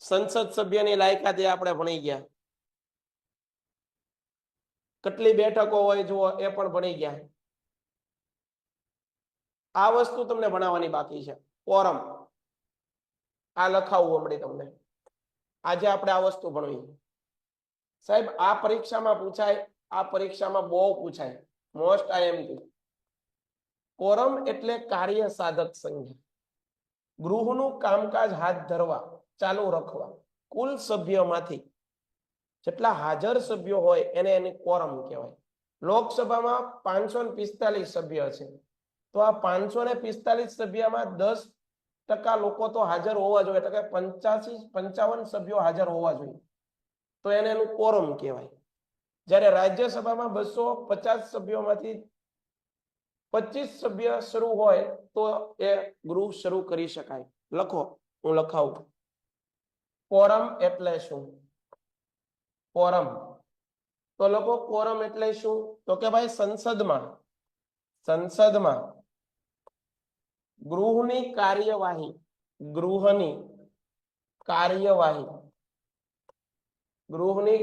સંસદ સભ્યની લાયકાત આપણે ભણી ગયા. કેટલી બેઠકો હોય જુઓ એ પણ ભણી ગયા. આ વસ્તુ તમને ભણાવવાની બાકી છે. કોરમ. આ લખાવું હમણાં તમને. આજે આપણે આ વસ્તુ ભણવી. સાહેબ આ પરીક્ષામાં પૂછાય, આ પરીક્ષામાં બહુ પૂછાય. Most IMP. કોરમ એટલે કાર્ય સાધક સંખ્યા. ગૃહનું કામકાજ હાથ ધરવા, ચાલુ રાખવા, કુલ સભ્યોમાંથી જેટલા હાજર સભ્યો હોય એને કોરમ કહેવાય. લોકસભામાં 545 સભ્ય છે, તો આ 545 સભ્યમાં 10% લોકો તો હાજર હોવા જોઈએ, એટલે કે 55 સભ્યો હાજર હોવા જોઈએ, તો એનું કોરમ કહેવાય. જ્યારે રાજ્યસભામાં 250 સભ્યોમાંથી 25 સભ્ય શરૂ હોય તો એ ગૃહ શરૂ કરી શકાય. લખો, હું લખાવું. કોરમ એટલે શું? કોરમ તો લખો. કોરમ એટલે શું? તો કે ભાઈ સંસદમાં ગૃહની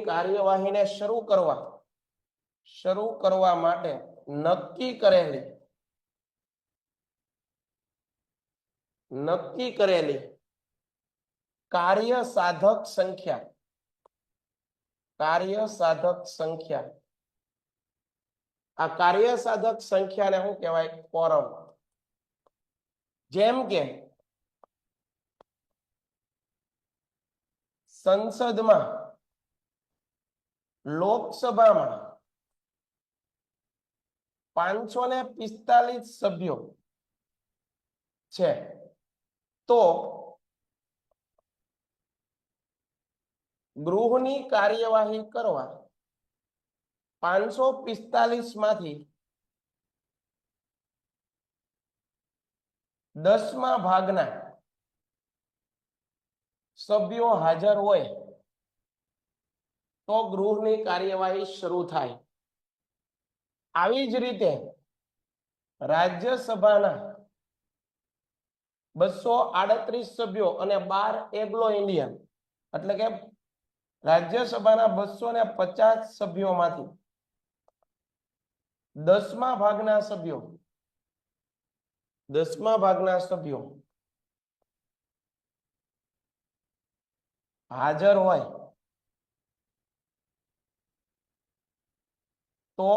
કાર્યવાહીને શરૂ કરવા માટે નક્કી કરેલી નક્કી કરેલી કાર્ય સાધક સંખ્યા, કાર્ય સાધક સંખ્યા, આ કાર્ય સાધક સંખ્યાને શું કહેવાય? કોરમ. જેમ કે સંસદમાં, લોકસભામાં 545 સભ્યો છે, તો ગૃહની કાર્યવાહી કરવા 545 માંથી 10મા ભાગના સભ્યો હાજર હોય તો ગૃહની કાર્યવાહી શરૂ થાય. આવી જ રીતે રાજ્યસભાના 238 સભ્યો અને 12 એંગ્લો ઇન્ડિયન, એટલે કે રાજ્યસભાના 250 સભ્યોમાંથી 10મા ભાગના સભ્યો, 10મા ભાગના સભ્યો હાજર હોય તો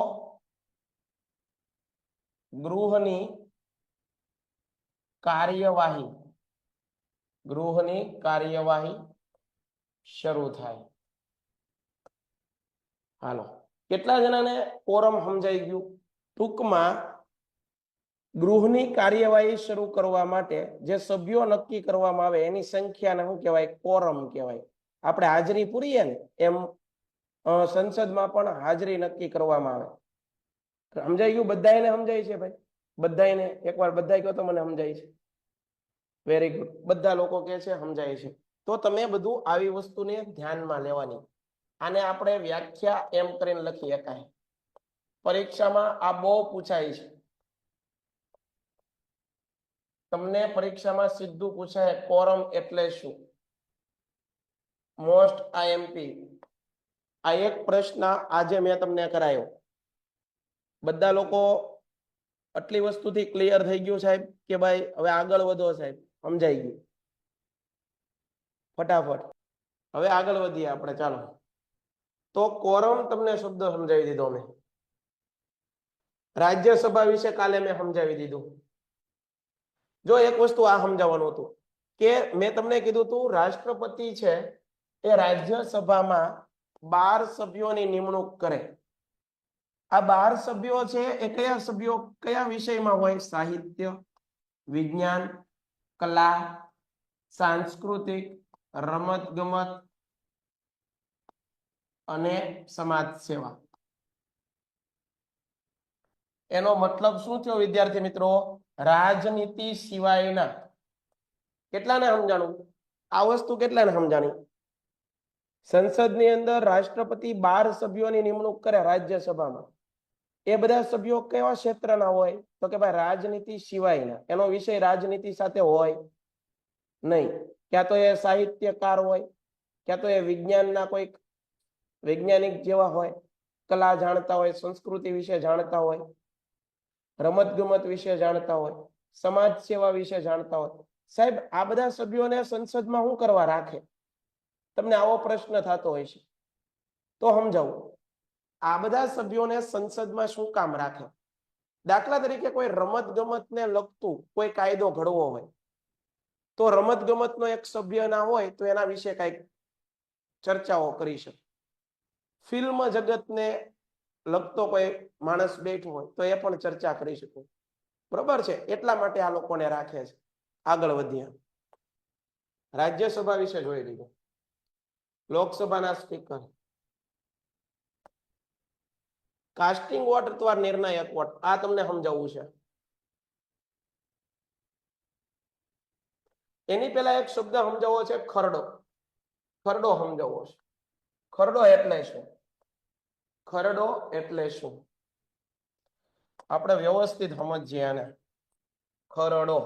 ગૃહની કાર્યવાહી શરૂ થાય. હાલો, કેટલા જણાને કોરમ સમજાઈ ગયું? ટૂંકમાં ગૃહની કાર્યવાહી શરૂ કરવા માટે જે સભ્યો નક્કી કરવામાં આવે એની સંખ્યાને શું કહેવાય? કોરમ કહેવાય. આપણે હાજરી પૂરીએ ને એમ સંસદમાં પણ હાજરી નક્કી કરવામાં આવે. સમજાઈ ગયું? બધાને સમજાય છે ભાઈ? બધાને એકવાર બધા કહો તો મને સમજાય છે. વેરી ગુડ, બધા લોકો કહે છે સમજાય છે. તો તમે બધું આવી વસ્તુને ધ્યાનમાં લેવાની. આને આપણે વ્યાખ્યા એમ કરીને લખી શકાય. પરીક્ષામાં આ બહુ પૂછાય છે. તમને પરીક્ષામાં સીધું પૂછાય કોરમ એટલે શું? Most IMP. આ એક પ્રશ્ન આજે મેં તમને કરાયો. બધા લોકો આટલી વસ્તુથી ક્લિયર થઈ ગયું સાહેબ કે ભાઈ હવે આગળ વધો સાહેબ? સમજાઈ ગયું? ફટાફટ હવે આગળ વધીએ આપણે. ચાલો, તો કોરમ તમને શબ્દ સમજાવી દીધો મેં. રાજ્યસભા વિશે કાલે મેં સમજાવી દીધું. જો એક વસ્તુ આ સમજાવવાનું હતું કે મેં તમને કીધું હતું રાષ્ટ્રપતિ છે એ રાજ્યસભામાં 12 સભ્યોની નિમણૂક કરે. આ 12 સભ્યો છે એ કયા સભ્યો કયા વિષયમાં હોય? સાહિત્ય, વિજ્ઞાન, કલા, સાંસ્કૃતિક, રમત ગમત અને સમાજ સેવા. એનો મતલબ શું થયો વિદ્યાર્થી મિત્રો? રાજનીતિ સિવાયના. કેટલાને સમજાણું આ વસ્તુ? કેટલાને સમજાણી? સંસદની અંદર રાષ્ટ્રપતિ 12 સભ્યોની નિમણૂક કરે રાજ્યસભામાં. એ બધા સભ્યો કેવા ક્ષેત્રના હોય? તો કે ભાઈ રાજનીતિ સિવાયના. એનો વિષય રાજનીતિ સાથે હોય નહીં. ક્યાં તો એ સાહિત્યકાર હોય, ક્યાં તો એ વિજ્ઞાનના કોઈક વૈજ્ઞાનિક જેવા હોય, કલા જાણતા હોય, સંસ્કૃતિ વિશે જાણતા હોય, રમત ગમત વિશે જાણતા હોય, સમાજ સેવા વિશે જાણતા હોય. સાહેબ આ બધા સભ્યોને સંસદમાં શું કરવા રાખે? તમને આવો પ્રશ્ન થતો હોય છે તો સમજાવું. આ બધા સભ્યોને સંસદમાં શું કામ રાખે? દાખલા તરીકે કોઈ રમત ગમતને લગતું કોઈ કાયદો ઘડવો હોય તો રમત ગમતનો એક સભ્ય ના હોય તો એના વિશે કઈક ચર્ચાઓ કરી શકે. ફિલ્મ જગતને લગતો કોઈ માણસ બેઠો હોય તો એ પણ ચર્ચા કરી શકે. બરોબર છે? એટલા માટે આ લોકોને રાખે છે. આગળ વધીએ. રાજ્યસભા વિશે જોઈ લીધું. લોકસભાના સ્પીકર, કાસ્ટિંગ વોટ અથવા નિર્ણાયક વોટ, આ તમને સમજાવવું છે. એની પહેલા એક શબ્દ સમજાવવો છે, ખરડો. ખરડો સમજાવવો છે. ખરડો એટલે શું? ખરડો એટલે શું? આપણે વ્યવસ્થિત સમજીએ આને. ખરડો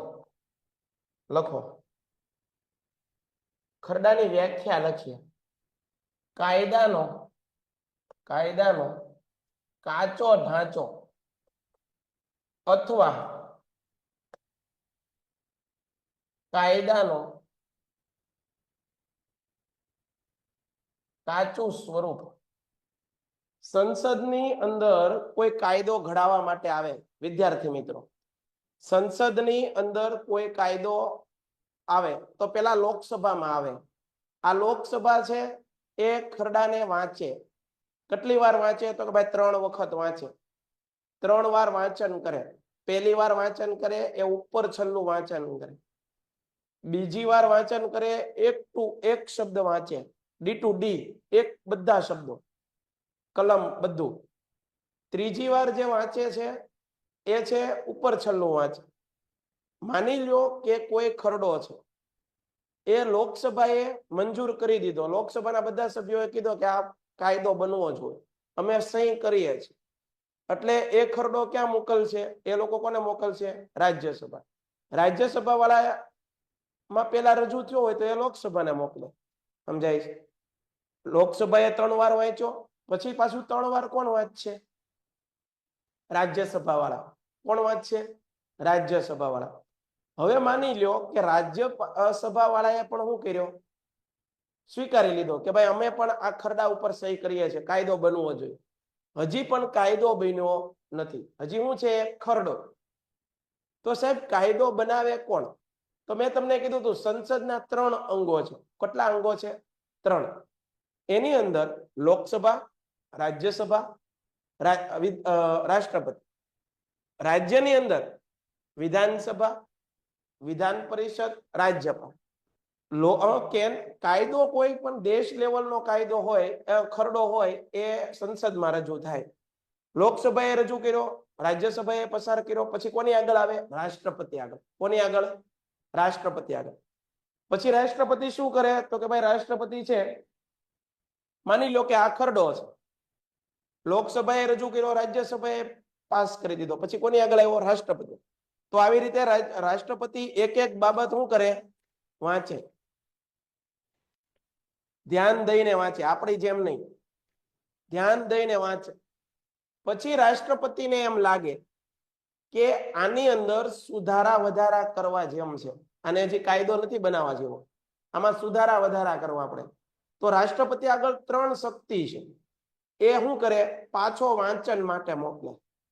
લખો. ખરડાની વ્યાખ્યા લખીએ. કાયદાનો કાચો ઢાંચો અથવા કાયદાનો કાચું સ્વરૂપ સંસદની અંદર કોઈ કાયદો ઘડાવવા માટે આવે વિદ્યાર્થી મિત્રો, સંસદની અંદર કોઈ કાયદો આવે તો પેલા લોકસભામાં આવે. આ લોકસભા છે એ ખરડાને વાંચે. કેટલી વાર વાંચે તો કે ભાઈ 3 વખત વાંચે. 3 વાર વાંચન કરે. પહેલી વાર વાંચન કરે એ ઉપર છેલ્લું વાંચન કરે. બીજી વાર વાંચન કરે એક શબ્દ વાંચે, ડી ટુ ડી, એક બધા શબ્દો, કલમ બધું. ત્રીજી વાર જે વાંચે છે એ છે ઉપર છેલ્લું વાંચે. માની લો કે કોઈ ખરડો છે એ લોકસભાએ મંજૂર કરી દીધો, લોકસભાના બધા સભ્યોએ કીધો કે આ કાયદો બનવો જોઈએ, અમે સહી કરીએ છીએ, એટલે એ ખરડો ક્યાં મોકલશે? એ લોકો કોને મોકલશે? રાજ્યસભા. રાજ્યસભા વાળામાં પેલા રજૂ થયો હોય તો એ લોકસભાને મોકલે. સમજાય છે? લોકસભાએ 3 વાર વાંચ્યો, પછી પાછું 3 વાર કોણ વાંચશે? રાજ્યસભા વાળા. કોણ વાંચશે? રાજ્યસભા વાળા. હવે માની લ્યો કે રાજ્યસભા વાળાએ પણ શું કર્યો? સ્વીકારી લીધો કે ભાઈ અમે પણ આ ખરડા ઉપર સહી કરીએ છીએ, કાયદો બનવો જોઈએ. હજી પણ કાયદો બન્યો નથી, હજી શું છે? ખરડો. તો સાહેબ કાયદો બનાવે કોણ? તો મેં તમને કીધું હતું સંસદના 3 અંગો છે. કેટલા અંગો છે? 3. એની અંદર લોકસભા, રાજ્યસભા, રાષ્ટ્રપતિ. રાજ્યની અંદર વિધાનસભા, વિધાન પરિષદ, રાજ્યપાલ. કાયદો કોઈ પણ દેશ લેવલનો કાયદો હોય, ખરડો હોય, એ સંસદમાં રજૂ થાય. લોકસભાએ રજૂ કર્યો, રાજ્યસભાએ પસાર કર્યો, પછી કોની આગળ આવે? રાષ્ટ્રપતિ આગળ. કોની આગળ? રાષ્ટ્રપતિ આગળ. પછી રાષ્ટ્રપતિ શું કરે? તો કે ભાઈ રાષ્ટ્રપતિ છે, માની લો કે આ ખરડો છે, લોકસભાએ રજૂ કર્યો, રાજ્યસભાએ પાસ કરી દીધો, પછી કોની આગળ આવ્યો? રાષ્ટ્રપતિ. તો આવી રીતે રાષ્ટ્રપતિ એક એક બાબત શું કરે? વાંચે. ધ્યાન દઈને વાંચે, આપણી જેમ નહીં, ધ્યાન દઈને વાંચે. પછી રાષ્ટ્રપતિને એમ લાગે કે આની અંદર સુધારા વધારા કરવા જેમ છે, આને હજી કાયદો નથી બનાવવા જેવો, આમાં સુધારા વધારા કરવા આપણે, તો રાષ્ટ્રપતિ આગળ 3 શક્તિ છે. એ શું કરે? પાછો વાંચન માટે મોકલે.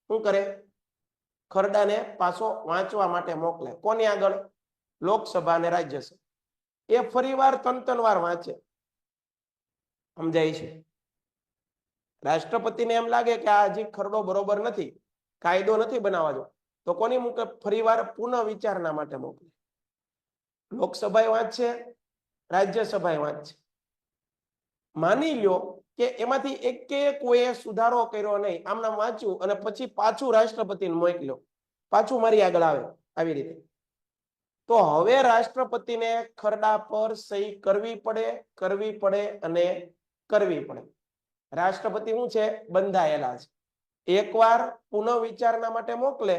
શું કરે? ખરડાને પાછો વાંચવા માટે મોકલે. કોની આગળ? લોકસભા અને રાજ્યસભા. એ ફરીવાર 3 વાર વાંચે. સમજાય છે? રાષ્ટ્રપતિને એમ લાગે કે આ હજી ખરડો બરોબર નથી, કાયદો નથી બનાવવા જો, તો કોની મૂકે? ફરીવાર પુનઃ વિચારણા માટે મોકલે. લોકસભાએ વાંચશે, રાજ્યસભાએ વાંચશે. માની લ્યો કે એમાંથી એકે કોઈએ સુધારો કર્યો નહીં, આમના વાંચ્યું અને પછી પાછું રાષ્ટ્રપતિને મોકલ્યો, પાછું મારી આગળ આવે, આવી રીતે. તો હવે રાષ્ટ્રપતિને ખરડા પર સહી કરવી પડે અને કરવી પડે. રાષ્ટ્રપતિ શું છે? બંધાયેલા છે. એકવાર પુનઃ વિચારણા માટે મોકલે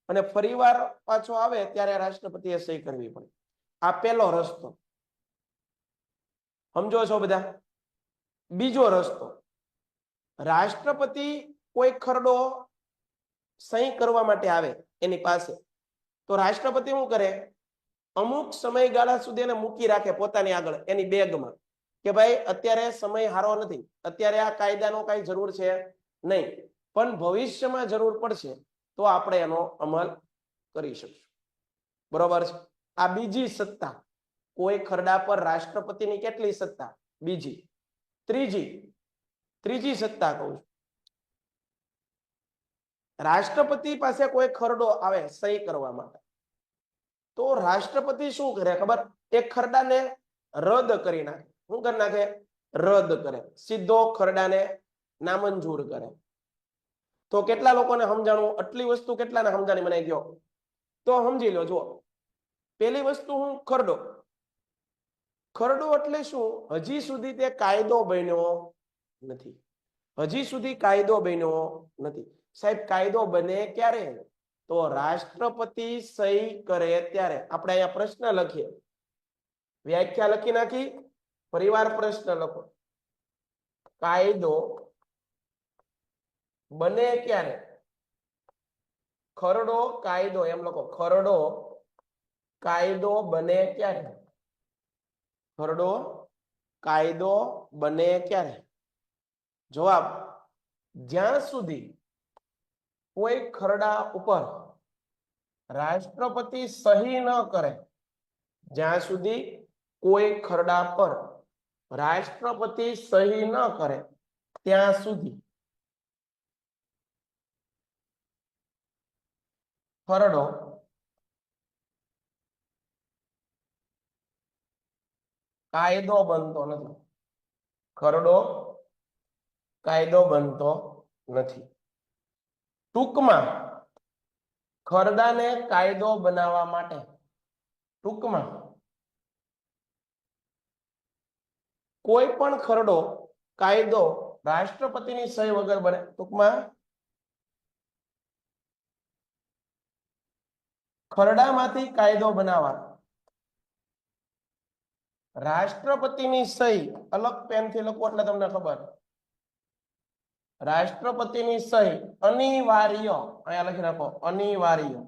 અને ફરીવાર પાછો આવે ત્યારે રાષ્ટ્રપતિએ સહી કરવી પડે. આ પહેલો રસ્તો. સમજો છો બધા? બીજો રસ્તો, રાષ્ટ્રપતિ કોઈ ખરડો સહી કરવા માટે આવે એની પાસે, તો રાષ્ટ્રપતિ શું કરે? અમુક સમયગાળા સુધી એને મૂકી રાખે પોતાની આગળ, એની બેગમાં, કે ભાઈ અત્યારે સમય સારો નથી, અત્યારે આ કાયદાનો કઈ જરૂર છે નહીં, પણ ભવિષ્યમાં જરૂર પડશે તો આપણે એનો અમલ કરી શકશું. બરોબર છે? આ બીજી સત્તા. કોઈ ખરડા પર રાષ્ટ્રપતિની કેટલી સત્તા? બીજી. ત્રીજી સત્તા કહું છું, રાષ્ટ્રપતિ પાસે કોઈ ખરડો આવે સહી કરવા માટે, તો રાષ્ટ્રપતિ શું કરે ખબર? એક ખરડાને રદ કરી નાખે. શું કરી નાખે? રદ કરે. સીધો ખરડાને નામંજૂર કરે. તો કેટલા લોકોને સમજાણું? આટલી વસ્તુ કેટલાને સમજાણી મને ગયો? તો સમજી લો. જુઓ, પેલી વસ્તુ હું ખરડો. ખરડો એટલે શું? હજી સુધી તે કાયદો બન્યો નથી. હજી સુધી કાયદો બન્યો નથી. સાહેબ કાયદો બને ક્યારે? તો રાષ્ટ્રપતિ સહી કરે ત્યારે. આપણે અહીંયા પ્રશ્ન લખીએ, વ્યાખ્યા લખી નાખી, ફરીવાર પ્રશ્ન લખો. કાયદો બને ક્યારે? ખરડો, કાયદો, એમ લખો. ખરડો કાયદો બને ક્યારે? ખરડો કાયદો બને ક્યારે? જવાબ, જ્યાં સુધી કોઈ ખરડા ઉપર રાષ્ટ્રપતિ સહી ન કરે, જ્યાં સુધી કોઈ ખરડા પર રાષ્ટ્રપતિ સહી ન કરે ત્યાં સુધી ખરડો કાયદો બનતો નથી. ખરડો કાયદો બનતો નથી. ટૂંકમાં ખરડાને કાયદો બનાવવા માટે ટૂંકમાં કોઈ પણ ખરડો કાયદો રાષ્ટ્રપતિની સહી વગર બને. ટૂંકમાં ખરડામાંથી કાયદો બનાવવા રાષ્ટ્રપતિની સહી, અલગ પેનથી લખો એટલે તમને ખબર, રાષ્ટ્રપતિની સહી અનિવાર્ય, અહીંયા લખી નાખો અનિવાર્ય.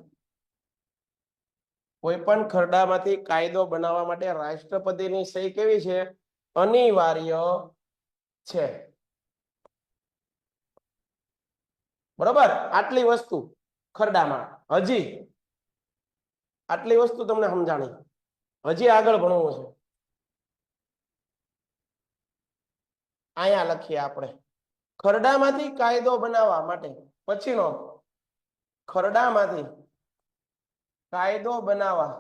કોઈ પણ ખરડામાંથી કાયદો બનાવવા માટે રાષ્ટ્રપતિની સહી કેવી છે? અનિવાર્ય છે. બરોબર, આટલી વસ્તુ ખરડામાં. હજી આટલી વસ્તુ તમને સમજાણી, હજી આગળ ભણવું છે. અહીંયા લખીએ આપણે, ખરડામાંથી કાયદો બનાવવા માટે પછીનો, ખરડામાંથી કાયદો બનાવવા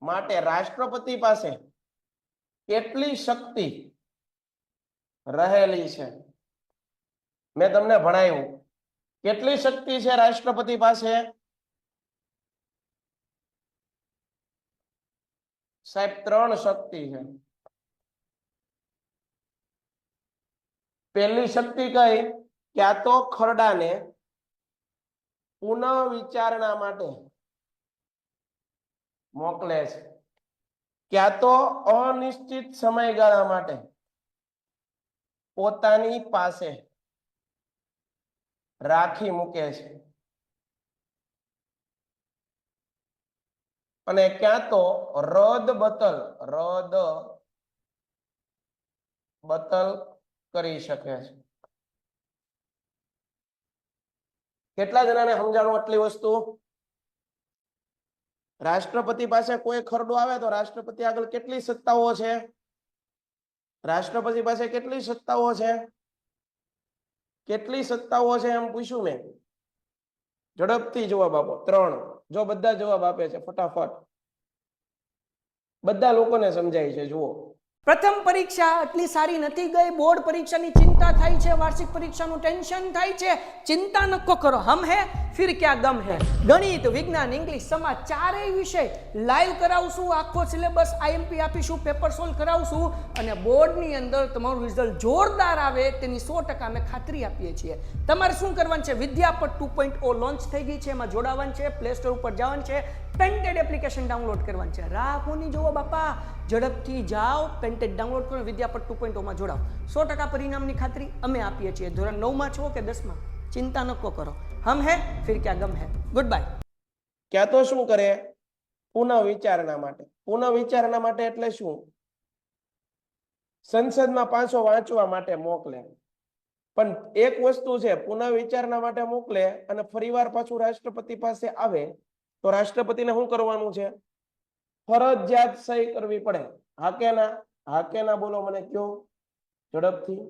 માટે રાષ્ટ્રપતિ પાસે કેટલી શક્તિ રહેલી છે? મેં તમને ભણાવ્યું, કેટલી શક્તિ છે રાષ્ટ્રપતિ પાસે? સાહેબ 3 શક્તિ છે. પહેલી શક્તિ કઈ? કે આ તો ખરડાને પુનઃ વિચારણા માટે મોકલે છે, ક્યાં તો અનિશ્ચિત સમયગાળા માટે પોતાની પાસે રાખી મૂકે છે, અને ક્યાં તો રદ બતલ કરી શકે છે. કેટલા જણાને સમજાણું આટલી વસ્તુ? રાષ્ટ્રપતિ પાસે કોઈ ખરડો આવે તો રાષ્ટ્રપતિ આગળ કેટલી સત્તાઓ છે? રાષ્ટ્રપતિ પાસે કેટલી સત્તાઓ છે? કેટલી સત્તાઓ છે એમ પૂછ્યું મેં. ઝડપથી જવાબ આપો. 3. જો બધા જવાબ આપે છે ફટાફટ, બધા લોકોને સમજાય છે. જુઓ, પ્રથમ પરીક્ષા એટલી સારી નથી ગઈ, બોર્ડ પરીક્ષાની ચિંતા થાય છે, વાર્ષિક પરીક્ષાનું ટેન્શન થાય છે. ચિંતા નકો કરો, હમ હે ફિર ક્યા ગમ હે. ગણિત, વિજ્ઞાન, ઇંગ્લિશ, સમાજ ચારેય વિષય લાઈવ કરાવશું. આખો સિલેબસ આઈએમપી આપીશું, પેપર સોલ્વ કરાવશું, અને બોર્ડની અંદર તમારું રિઝલ્ટ જોરદાર આવે તેની 100% અમે ખાતરી આપીએ છીએ. તમારે શું કરવાનું છે? વિદ્યાપટ 2.0 લોન્ચ થઈ ગઈ છે, એમાં જોડાવાનું છે, પ્લે સ્ટોર ઉપર જવાનું છે, પેન્ટેડ એપ્લિકેશન ડાઉનલોડ કરવાનું છે. રાહ કોની જોવો બાપા, ઝડપથી જાઓ, પેન્ટેડ ડાઉનલોડ કરો, વિદ્યાપટ 2.0 માં જોડાઓ. 100% પરિણામની ખાતરી અમે આપીએ છીએ. ધોરણ 9 માં છો કે 10 માં, ચિંતા નકો કરો. હમ હે ફિર ક્યા ગમ હે. Good bye. ક્યાં તો શું કરે? પુનઃ વિચારણા માટે. પુનઃ વિચારણા માટે એટલે શું? સંસદમાં પાછો વાંચવા માટે મોકલે. પણ એક વસ્તુ છે, પુનઃ વિચારણા માટે મોકલે અને ફરીવાર પાછું રાષ્ટ્રપતિ પાસે આવે તો રાષ્ટ્રપતિને શું કરવાનું છે? ફરજિયાત સહી કરવી પડે. હા કે ના? હા કે ના બોલો, મને કયો ઝડપથી.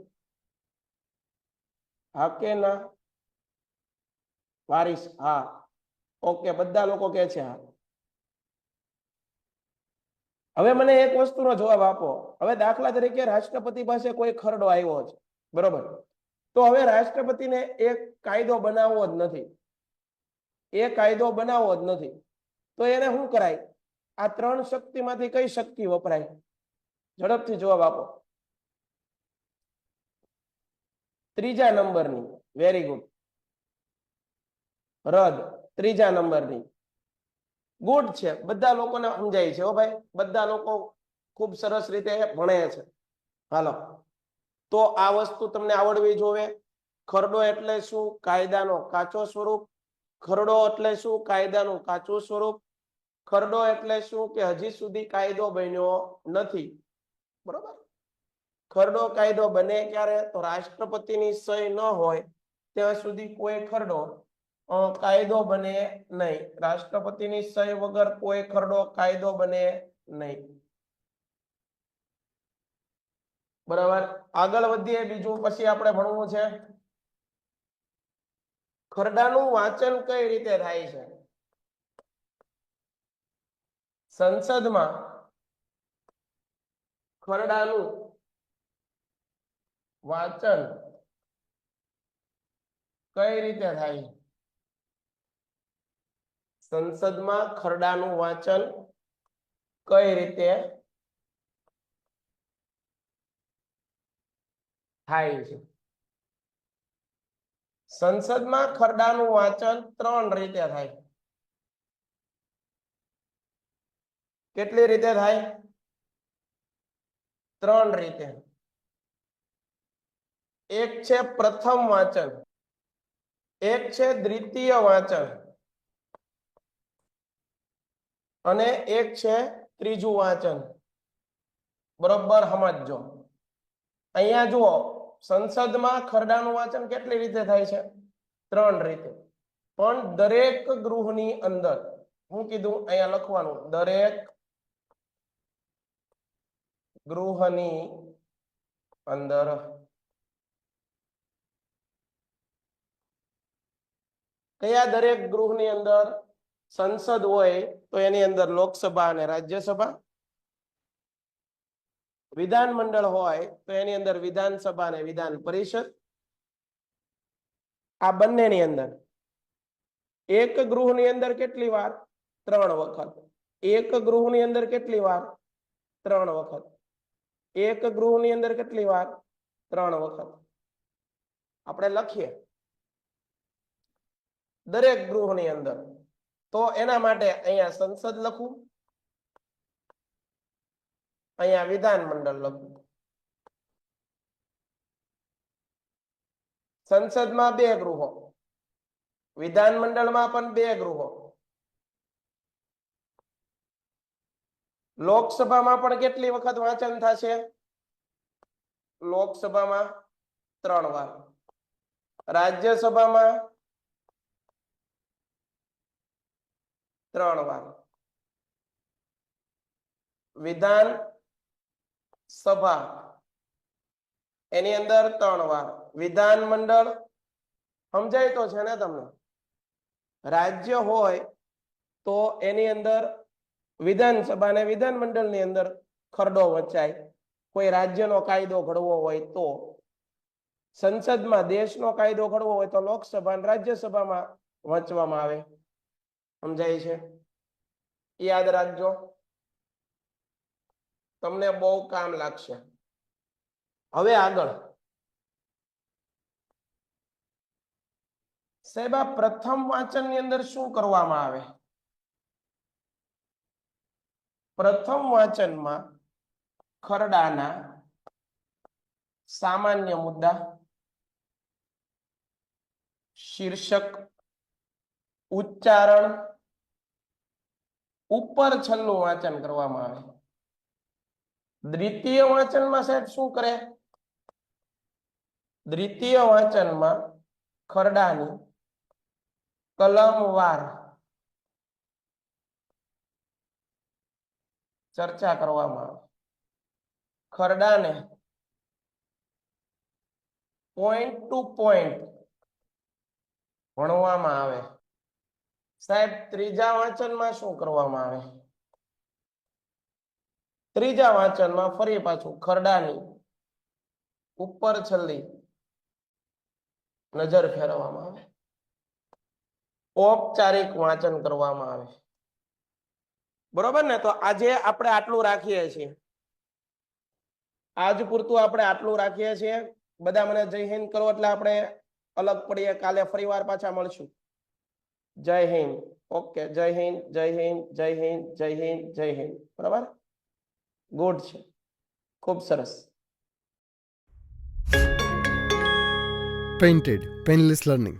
હા કે ના? વારીસ હા. ઓકે, બધા લોકો કે છે હા. હવે મને એક વસ્તુનો જવાબ આપો. હવે દાખલા તરીકે રાષ્ટ્રપતિ પાસે કોઈ ખરડો આવ્યો છે, બરોબર? તો હવે રાષ્ટ્રપતિને એક કાયદો બનાવવો જ નથી, એ કાયદો બનાવવો જ નથી, તો એને શું કરાય? આ 3 શક્તિમાંથી કઈ શક્તિ વપરાય? ઝડપથી જવાબ આપો. 3જા નંબરની. Very good. રદ. 3જા નંબરની. ગુડ છે, બધા લોકોને સમજાય છે હો ભાઈ, બધા લોકો ખૂબ સરસ રીતે ભણે છે. હાલો, તો આ વસ્તુ તમને આવડવી જોવે. ખરડો એટલે શું? કાયદાનો કાચો સ્વરૂપ. ખરડો એટલે શું? કાયદાનું કાચું સ્વરૂપ. ખરડો એટલે શું કે હજી સુધી કાયદો બન્યો નથી, બરોબર? ખરડો કાયદો બને ક્યારે? તો રાષ્ટ્રપતિની સહી ન હોય ત્યાં સુધી કોઈ ખરડો કાયદો બને નહીં. રાષ્ટ્રપતિની સહી વગર કોઈ ખરડો કાયદો બને નહીં. બરાબર, આગળ વધીએ. બીજું પછી આપણે ભણવું છે ખરડાનું વાંચન કઈ રીતે થાય છે. સંસદમાં ખરડાનું વાંચન કઈ રીતે થાય? સંસદમાં ખરડાનું વાંચન કઈ રીતે થાય છે? સંસદમાં ખરડાનું વાંચન 3 રીતે થાય. કેટલી રીતે થાય? 3 રીતે. એક છે પ્રથમ વાંચન, એક છે દ્વિતીય વાંચન અને એક છે ત્રીજું વાંચન. બરોબર સમજો. અહીંયા જુઓ, સંસદમાં ખરડાનું વાંચન કેટલી રીતે થાય છે? 3 રીતે. પણ દરેક ગૃહની અંદર, હું કીધું અહીંયા લખવાનું, દરેક ગૃહની અંદર કયા દરેક ગૃહની અંદર? સંસદ હોય તો એની અંદર લોકસભા અને રાજ્યસભા, વિધાનમંડળ હોય તો એની અંદર વિધાનસભા અને વિધાન પરિષદ. આ બંનેની અંદર એક ગૃહની અંદર કેટલી વાર? 3 વખત. એક ગૃહની અંદર કેટલી વાર? 3 વખત. એક ગૃહની અંદર કેટલી વાર? 3 વખત. આપણે લખીએ દરેક ગૃહની અંદર. તો એના માટે અહીંયા સંસદ લખું, અહીંયા વિધાનમંડળ લખું. સંસદમાં 2 ગૃહો, વિધાનમંડળમાં પણ 2 ગૃહો, લોકસભામાં પણ કેટલી વખત વાંચન થશે? લોકસભામાં 3 વાર, રાજ્યસભામાં 3 વાર, વિધાન સભા એની અંદર 3 વાર, વિધાનમંડળ સમજાય તો છે ને તમને? રાજ્ય હોય તો એની અંદર વિધાનસભા અને વિધાનમંડળની અંદર ખરડો વચાય. કોઈ રાજ્યનો કાયદો ઘડવો હોય તો, સંસદમાં દેશનો કાયદો ઘડવો હોય તો લોકસભા અને રાજ્યસભામાં વચવામાં આવે. સમજાય છે? યાદ રાખજો, તમને બહુ કામ લાગશે. હવે આગળ સાહેબ, આ પ્રથમ વાંચનની અંદર શું કરવામાં આવે? પ્રથમ વાંચનમાં ખરડાના સામાન્ય મુદ્દા, શીર્ષક, ઉચ્ચારણ, ઉપર છલ્લું વાંચન કરવામાં આવે. દ્વિતીય વાંચનમાં સાહેબ શું કરે? દ્વિતીય વાંચનમાં ખરડાની કલમવાર ચર્ચા કરવામાં આવે. ખરડાને પોઈન્ટ ટુ પોઈન્ટ ભણવામાં આવે. સાહેબ, ત્રીજા વાંચનમાં શું કરવામાં આવે? ત્રીજા વાંચનમાં ફરી પાછું ખરડાની ઉપર છલ્લી નજર ફેરવવામાં આવે. ઔપચારિક વાંચન કરવામાં આવે. બરોબર ને? તો આજે આપણે આટલું રાખીએ છીએ. આજ પૂરતું આપણે આટલું રાખીએ છીએ. બધા મને જય હિન્દ કરો એટલે આપણે અલગ પડીએ. કાલે ફરીવાર પાછા મળશું. જય હિન્દ. ઓકે, જય હિન્દ, જય હિન્દ, જય હિન્દ, જય હિન્દ, જય હિન્દ. બરાબર, ગુડ છે, ખૂબ સરસ. Painted Painless Learning.